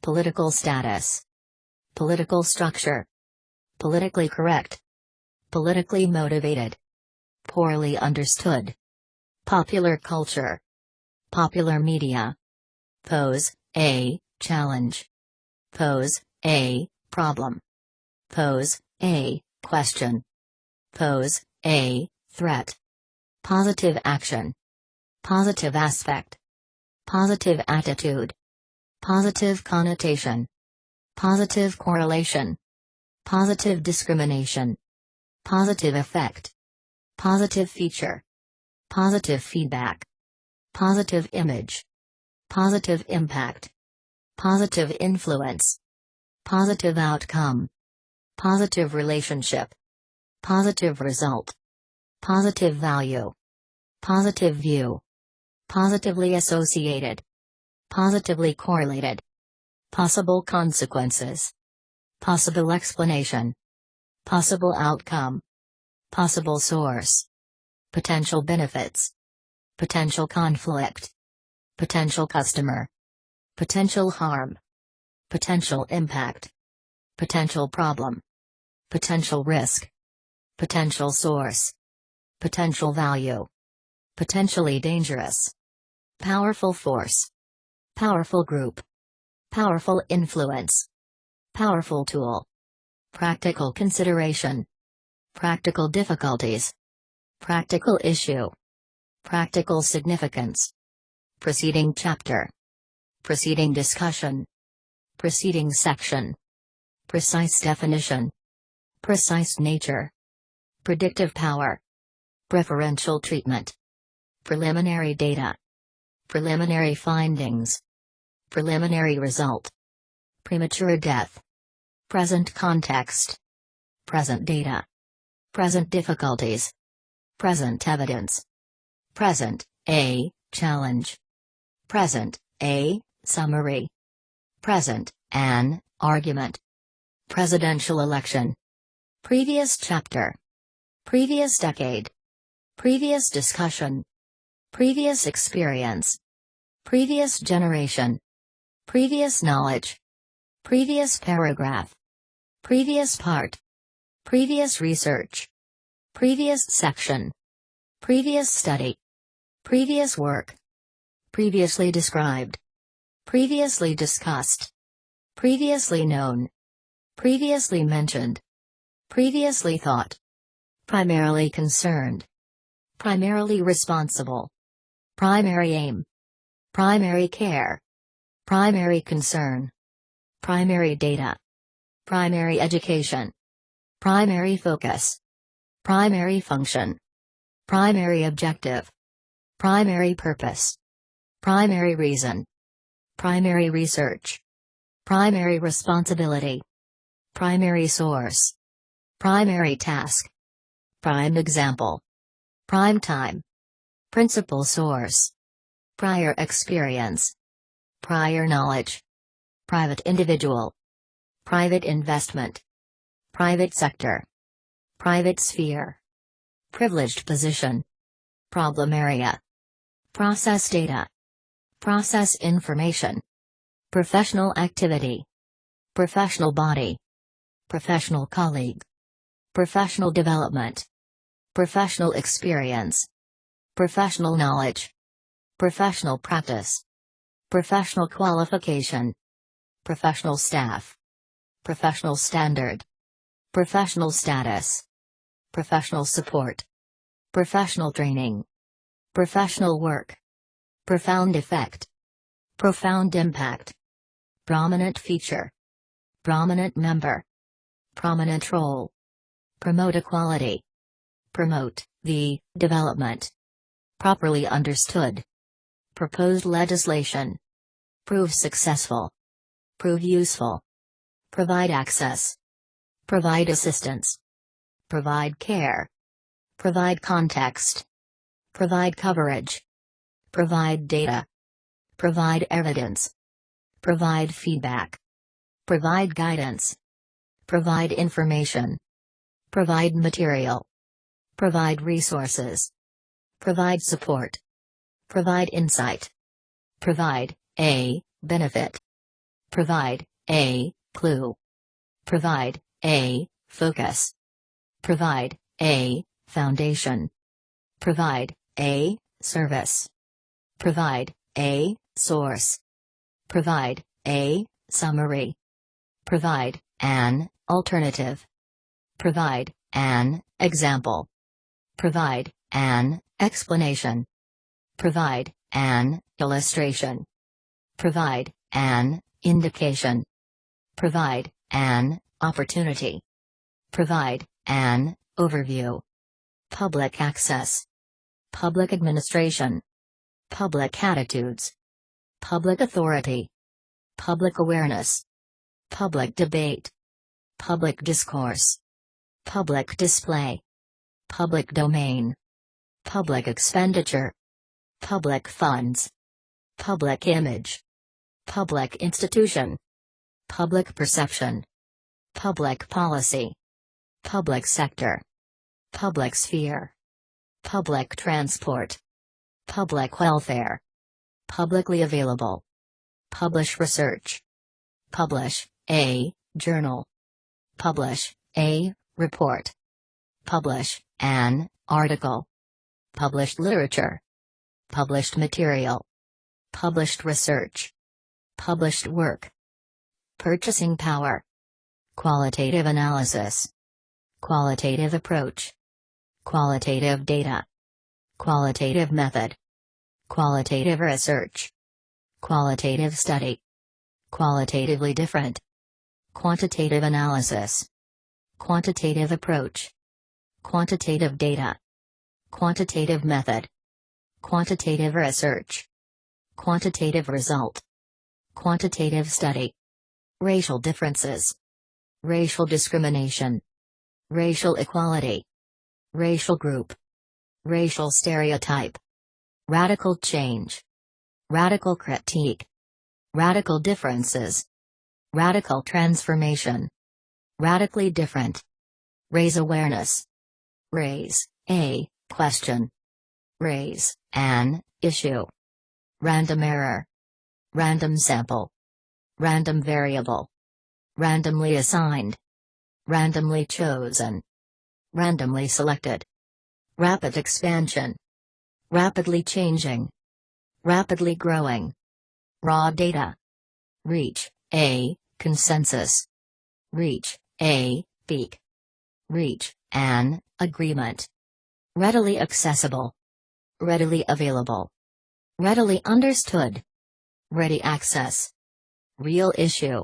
political status, political structure, politically correct, politically motivated, poorly understood, popular culture, popular media, pose a challenge, pose a problem, pose a question, pose a threat, positive action, positive aspect, positive attitude, positive connotation, positive correlation, positive discrimination, positive effect, positive feature, positive feedback, positive image, positive impact, positive influence, positive outcome, positive relationship, positive result, positive value, positive view, positively associated, positively correlated, possible consequences, possible explanation, possible outcome, possible source, potential benefits, potential conflict, potential customer, potential harm, potential impact, potential problem, potential risk, potential source, potential value, potentially dangerous, powerful force, powerful group, powerful influence, powerful tool, practical consideration, practical difficulties, practical issue, practical significance, preceding chapter, preceding discussion, preceding section, precise definition, precise nature, predictive power, preferential treatment, preliminary data, preliminary findings, preliminary result, premature death, present context, present data, present difficulties, Present evidence. Present, A, challenge. Present, A, summary. Present, an, argument. Presidential election. Previous chapter. Previous decade. Previous discussion. Previous experience. Previous generation. Previous knowledge. Previous paragraph. Previous part. Previous research. Previous section. Previous study. Previous work. Previously described. Previously discussed. Previously known. Previously mentioned. Previously thought. Primarily concerned. Primarily responsible. Primary aim. Primary care. Primary concern. Primary data. Primary education. Primary focus. Primary function. Primary objective. Primary purpose. Primary reason. Primary research. Primary responsibility. Primary source. Primary task. Prime example. Prime time. Principal source. Prior experience. Prior knowledge. Private individual. Private investment. Private sector. Private sphere. Privileged position. Problem area. Process data. Process information. Professional activity. Professional body. Professional colleague. Professional development. Professional experience. Professional knowledge. Professional practice. Professional qualification. Professional staff. Professional standard. Professional status. Professional support. Professional training. Professional work. Profound effect. Profound impact. Prominent feature. Prominent member. Prominent role. Promote equality. Promote the development. Properly understood. Proposed legislation. Prove successful. Prove useful. Provide access. Provide assistance. Provide care. Provide context. Provide coverage. Provide data. Provide evidence. Provide feedback. Provide guidance. Provide information. Provide material. Provide resources. Provide support. Provide insight. Provide a benefit. Provide a clue. Provide a focus. Provide a foundation. Provide a service. Provide a source. Provide a summary. Provide an alternative. Provide an example. Provide an explanation. Provide an illustration. Provide an indication. Provide an opportunity. Provide an overview. Public access. Public administration. Public attitudes. Public authority. Public awareness. Public debate. Public discourse. Public display. Public domain. Public expenditure. Public funds. Public image. Public institution. Public perception. Public policy. Public sector. Public sphere. Public transport. Public welfare. Publicly available. Publish research. Publish a journal. Publish a report. Publish an article. Published literature. Published material. Published research. Published work. Purchasing power. Qualitative analysis. Qualitative approach. Qualitative data. Qualitative method. Qualitative research. Qualitative study. Qualitatively different. Quantitative analysis. Quantitative approach. Quantitative data. Quantitative method. Quantitative research. Quantitative result. Quantitative study. Racial differences. Racial discrimination. Racial equality. Racial group. racial stereotype, radical change, radical critique, radical differences, radical transformation, radically different, raise awareness, raise a question, raise an issue, random error, random sample, random variable, randomly assigned, randomly chosen, randomly selected, rapid expansion, rapidly changing, rapidly growing, raw data, reach a consensus, reach a peak, reach an agreement, readily accessible, readily available, readily understood, ready access, real issue,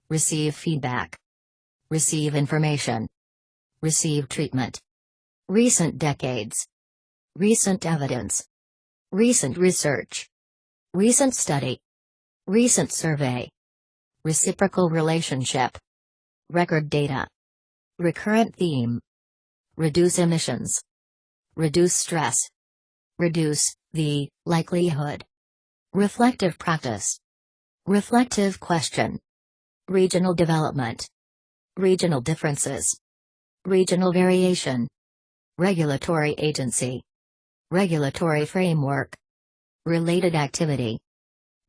receive feedback, receive information, receive treatment, recent decades, recent evidence, recent research, recent study, recent survey, reciprocal relationship, record data, recurrent theme, reduce emissions, reduce stress, reduce the likelihood, reflective practice, reflective question, regional development, regional differences, regional variation, regulatory agency, regulatory framework, related activity,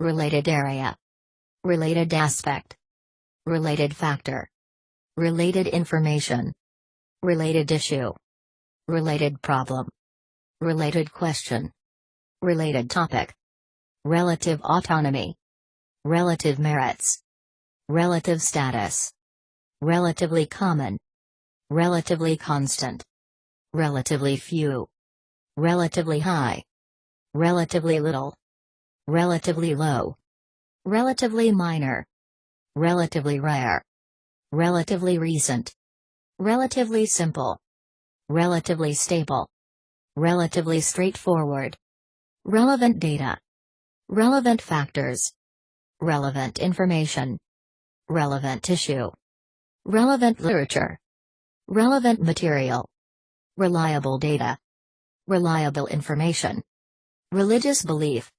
related area, related aspect, related factor, related information, related issue, related problem, related question, related topic, relative autonomy, relative merits, relative status, relatively common, relatively constant, relatively few, relatively high, relatively little, relatively low, relatively minor, relatively rare, relatively recent, relatively simple, relatively stable, relatively straightforward, relevant data, relevant factors, relevant information, relevant issue, relevant literature, relevant material, reliable data, reliable information, religious belief,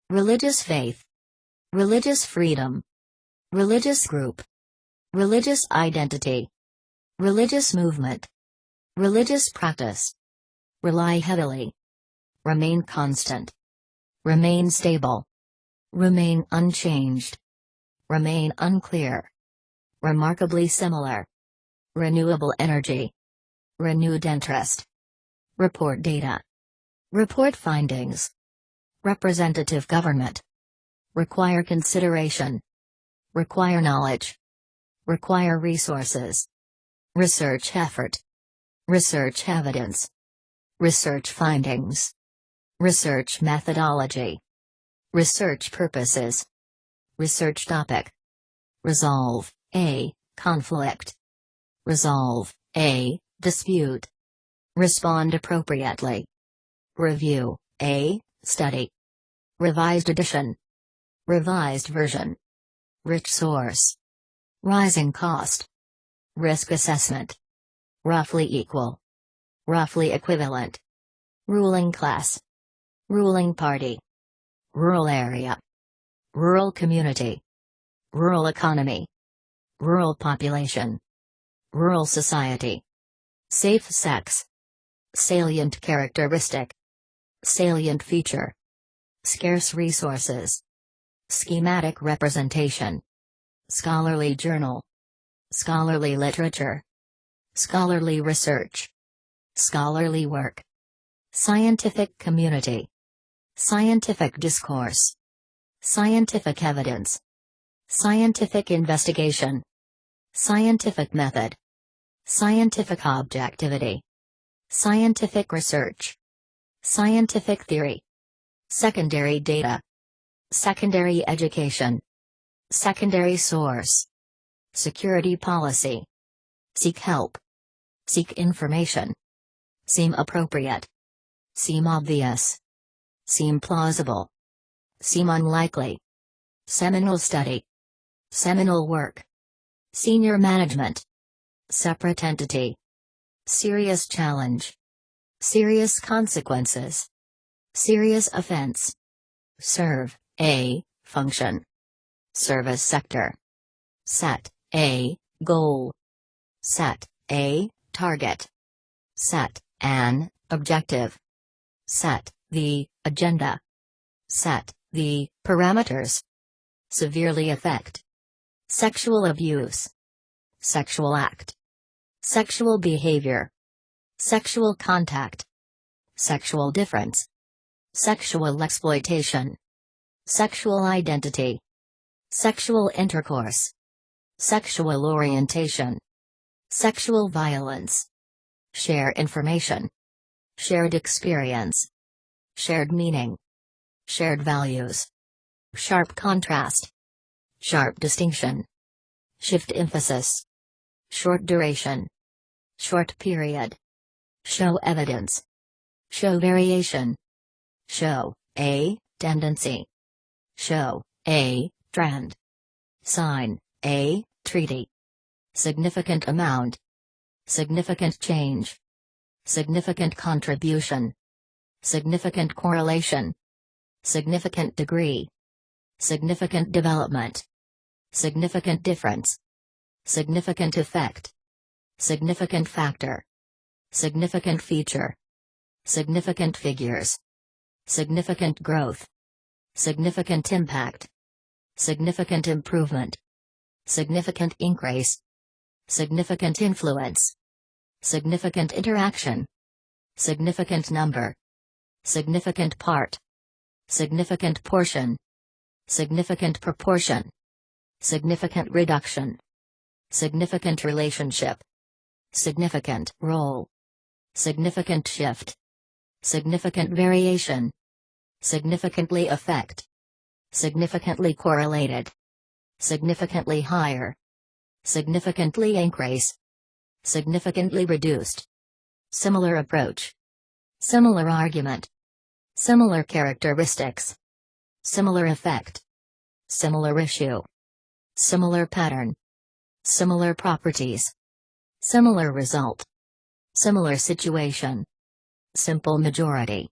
religious faith, religious freedom, religious group, religious identity, religious movement, religious practice, rely heavily, remain constant, remain stable, remain unchanged, remain unclear, remarkably similar, renewable energy, renewed interest, report data, report findings, representative government, require consideration, require knowledge, require resources, research effort, research evidence, research findings, research methodology, research purposes, research topic, resolve a conflict, resolve a dispute, respond appropriately, review a study, revised edition, revised version, rich source, rising cost, risk assessment, roughly equal, roughly equivalent, ruling class, ruling party, rural area, rural community, rural economy, rural population, rural society, safe sex, salient characteristic, salient feature, scarce resources, schematic representation, scholarly journal, scholarly literature, scholarly research, scholarly work, scientific community, scientific discourse, scientific evidence, scientific investigation, scientific method, scientific objectivity, scientific research, scientific theory, secondary data, secondary education, secondary source, security policy, seek help, seek information, seem appropriate, seem obvious, seem plausible, seem unlikely, seminal study, seminal work, senior management, separate entity, serious challenge, Serious consequences. Serious offense. Serve, a, function. Service sector. Set, a, goal. Set, a, target. Set, an, objective. Set, the, agenda. Set, the, parameters. Severely affect. Sexual abuse. Sexual act. Sexual behavior. Sexual contact. Sexual difference. Sexual exploitation. Sexual identity. Sexual intercourse. Sexual orientation. Sexual violence. Share information. Shared experience. Shared meaning. Shared values. Sharp contrast. Sharp distinction. Shift emphasis. Short duration. Short period. Show evidence. Show variation. Show, a, tendency. Show, a, trend. Sign, a, treaty. Significant amount. Significant change. Significant contribution. Significant correlation. Significant degree. Significant development. Significant difference. Significant effect. Significant factor. Significant feature. Significant figures. Significant growth. Significant impact. Significant improvement. Significant increase. Significant influence. Significant interaction. Significant number. Significant part. Significant portion. Significant proportion. Significant reduction. Significant relationship. Significant role. Significant shift. Significant variation. Significantly affect. Significantly correlated. Significantly higher. Significantly increase. Significantly reduced. Similar approach. Similar argument. Similar characteristics. Similar effect. Similar issue. Similar pattern. Similar properties. Similar result. Similar situation. Simple majority.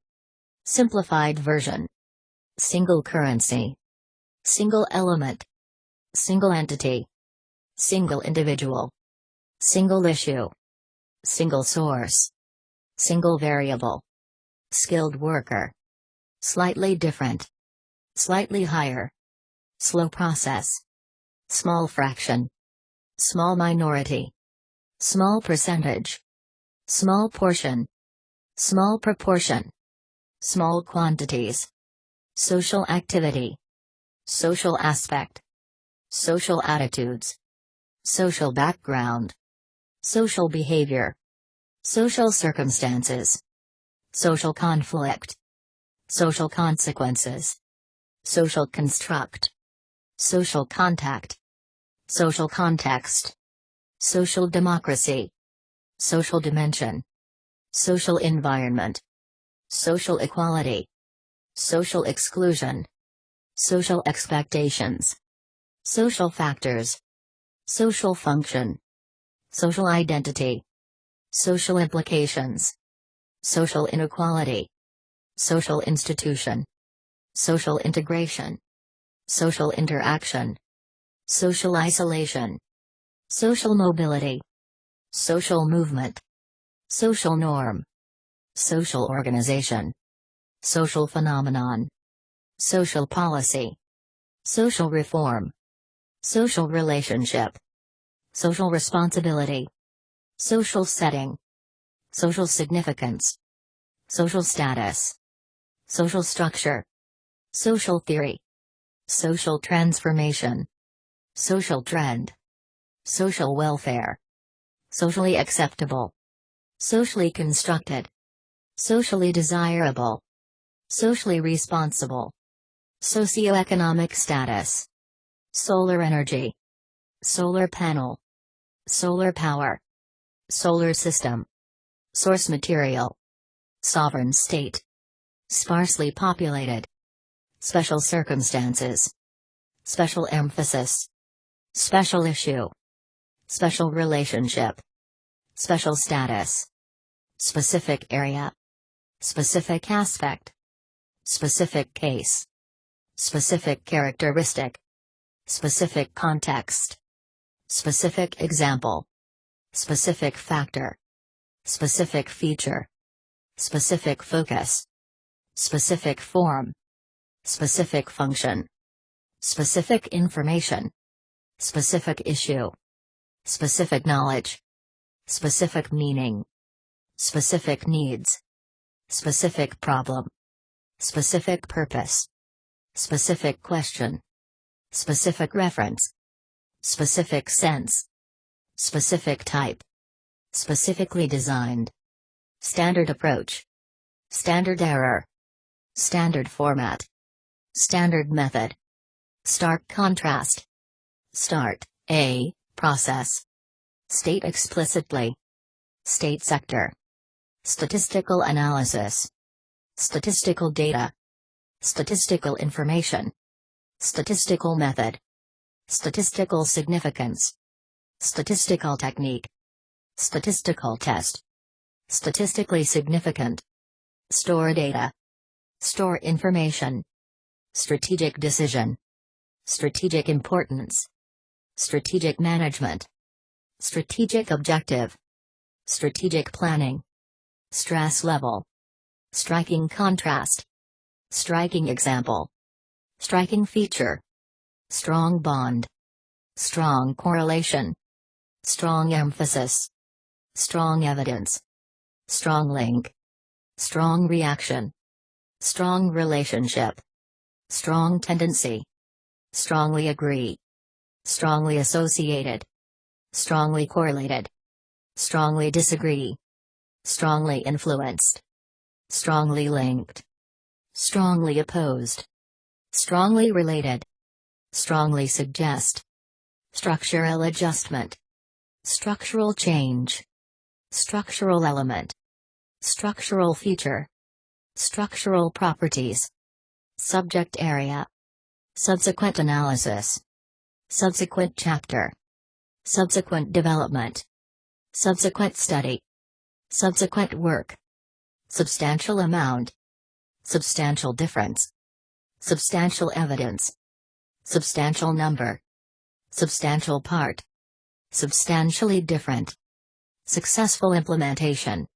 Simplified version. Single currency. Single element. Single entity. Single individual. Single issue. Single source. Single variable. Skilled worker. Slightly different. Slightly higher. Slow process. Small fraction. Small minority. Small percentage. Small portion. Small proportion. Small quantities. Social activity. Social aspect. Social attitudes. Social background. Social behavior. Social circumstances. Social conflict. Social consequences. Social construct. Social contact. Social context. Social democracy. Social dimension. Social environment. Social equality. Social exclusion. Social expectations. Social factors. Social function. Social identity. Social implications. Social inequality. Social institution. Social integration. Social interaction. Social isolation. Social mobility. Social movement. Social norm. Social organization. Social phenomenon. Social policy. Social reform. Social relationship. Social responsibility. Social setting. Social significance. Social status. Social structure. Social theory. Social transformation. Social trend. Social welfare. Socially acceptable. Socially constructed. Socially desirable. Socially responsible. Socioeconomic status. Solar energy. Solar panel. Solar power. Solar system. Source material. Sovereign state. Sparsely populated. Special circumstances. Special emphasis. Special issue. Special relationship. Special status. Specific area. specific aspect, specific case, specific characteristic, specific context, specific example, specific factor, specific feature, specific focus, specific form, specific function, specific information, specific issue, specific knowledge, specific meaning, specific needs, specific problem, specific purpose, specific question, specific reference, specific sense, specific type, specifically designed, standard approach, standard error, standard format, standard method, stark contrast, start, a, process, state explicitly, state sector, statistical analysis, statistical data, statistical information, statistical method, statistical significance, statistical technique, statistical test, statistically significant, store data, store information, strategic decision, strategic importance, strategic management, strategic objective, strategic planning, stress level, striking contrast, striking example, striking feature, strong bond, strong correlation, strong emphasis, strong evidence, strong link, strong reaction, strong relationship, strong tendency, strongly agree, strongly associated, strongly correlated, strongly disagree, strongly influenced, strongly linked, strongly opposed, strongly related, strongly suggest, structural adjustment, structural change, structural element, structural feature, structural properties, subject area, subsequent analysis, subsequent chapter, subsequent development, subsequent study, subsequent work, substantial amount, substantial difference, substantial evidence, substantial number, substantial part, substantially different, successful implementation,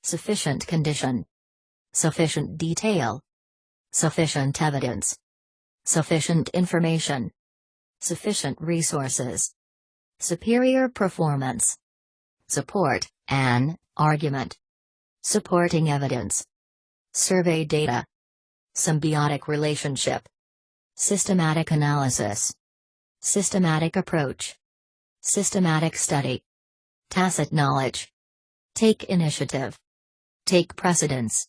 sufficient condition, sufficient detail, sufficient evidence, sufficient information, sufficient resources, superior performance, support, an argument, supporting evidence, survey data, symbiotic relationship, systematic analysis, systematic approach, systematic study, tacit knowledge, take initiative, take precedence,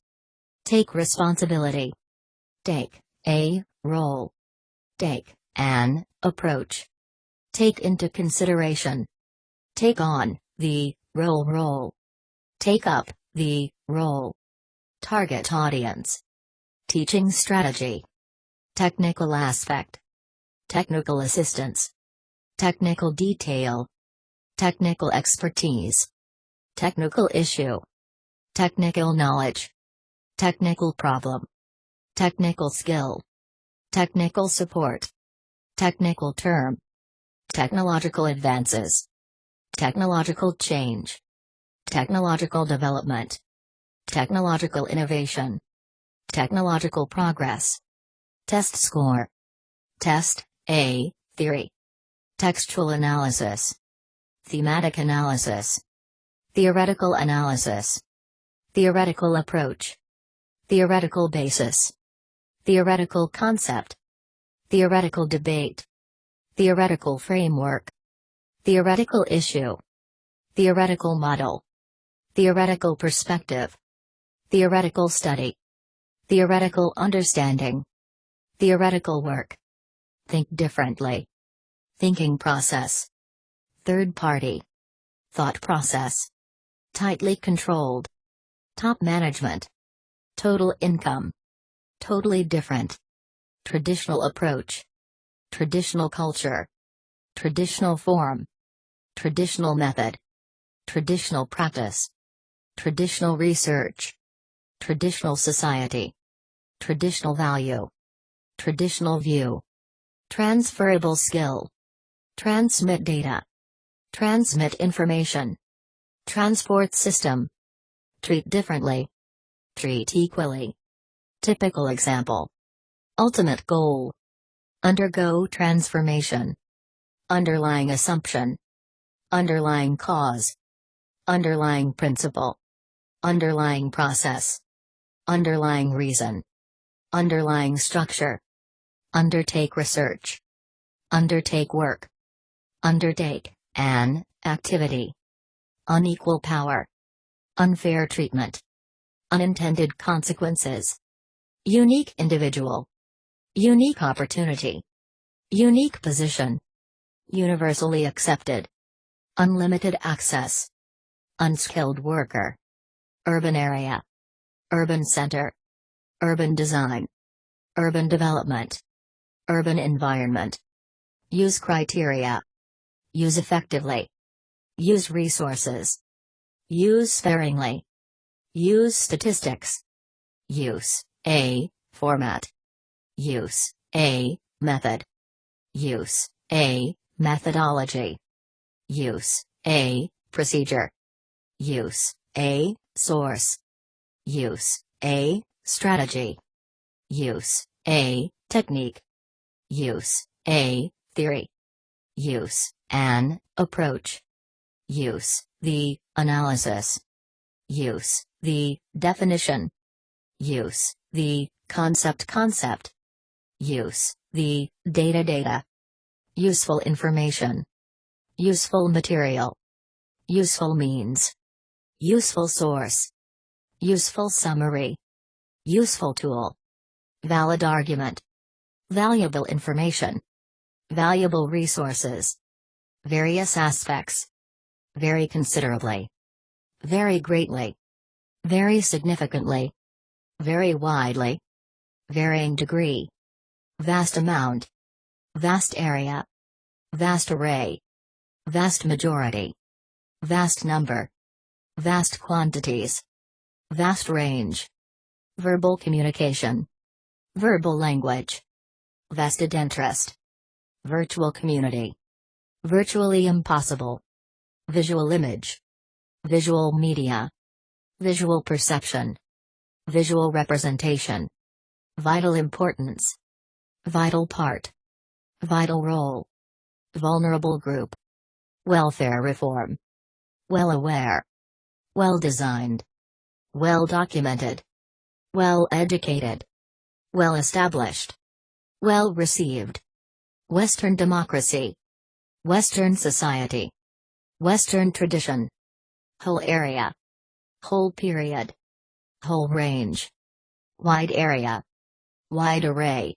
take responsibility, take a role, take an approach, take into consideration, take on the role, take up the role, target audience, teaching strategy, technical aspect, technical assistance, technical detail, technical expertise, technical issue, technical knowledge, technical problem, technical skill, technical support, technical term, technological advances, technological change, technological development, technological innovation, technological progress, test score, test, a, theory, textual analysis, thematic analysis, theoretical analysis, theoretical approach, theoretical basis, theoretical concept, theoretical debate, theoretical framework, theoretical issue, theoretical model, theoretical perspective, theoretical study, theoretical understanding, theoretical work, think differently, thinking process, third party, thought process, tightly controlled, top management, total income, totally different, traditional approach, traditional culture, traditional form, traditional method, traditional practice, traditional research, traditional society, traditional value, traditional view, transferable skill, transmit data, transmit information, transport system, treat differently, treat equally, typical example, ultimate goal, undergo transformation, underlying assumption, underlying cause, underlying principle, underlying process, underlying reason, underlying structure, undertake research, undertake work, undertake an activity, unequal power, unfair treatment, unintended consequences, unique individual, unique opportunity, unique position, universally accepted, unlimited access, unskilled worker, urban area, urban center, urban design, urban development, urban environment, use criteria, use effectively, use resources, use sparingly, use statistics, use a format, use a method, use a methodology, use a procedure, use a source, use a strategy, use a technique, use a theory, use an approach, use the analysis, use the definition, use the concept, use the data, useful information, useful material, useful means, useful source, useful summary, useful tool, valid argument, valuable information, valuable resources, various aspects, very considerably, very greatly, very significantly, very widely, varying degree, vast amount, vast area, vast array, vast majority, vast number, vast quantities, vast range, verbal communication, verbal language, vested interest, virtual community, virtually impossible, visual image, visual media, visual perception, visual representation, vital importance, vital part, vital role, vulnerable group, welfare reform, well aware, well designed, well documented, well educated, well established, well received, Western democracy, Western society, Western tradition, whole area, whole period, whole range, wide area, wide array,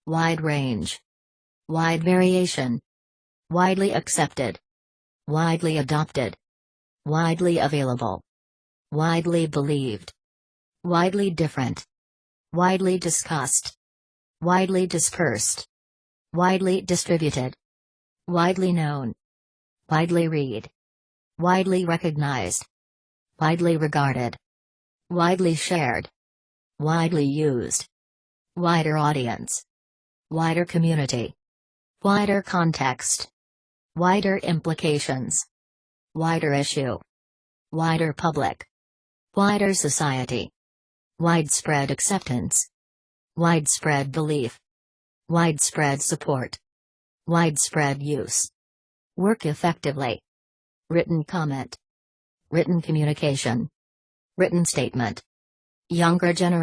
wide range, wide variation, widely accepted, widely adopted, widely available, widely believed, widely different, widely discussed, widely dispersed, widely distributed, widely known, widely read, widely recognized, widely regarded, widely shared, widely used, wider audience, wider community, wider context, wider implications, wider issue, wider public, wider society, widespread acceptance, widespread belief, widespread support, widespread use, work effectively, written comment, written communication, written statement, younger generation.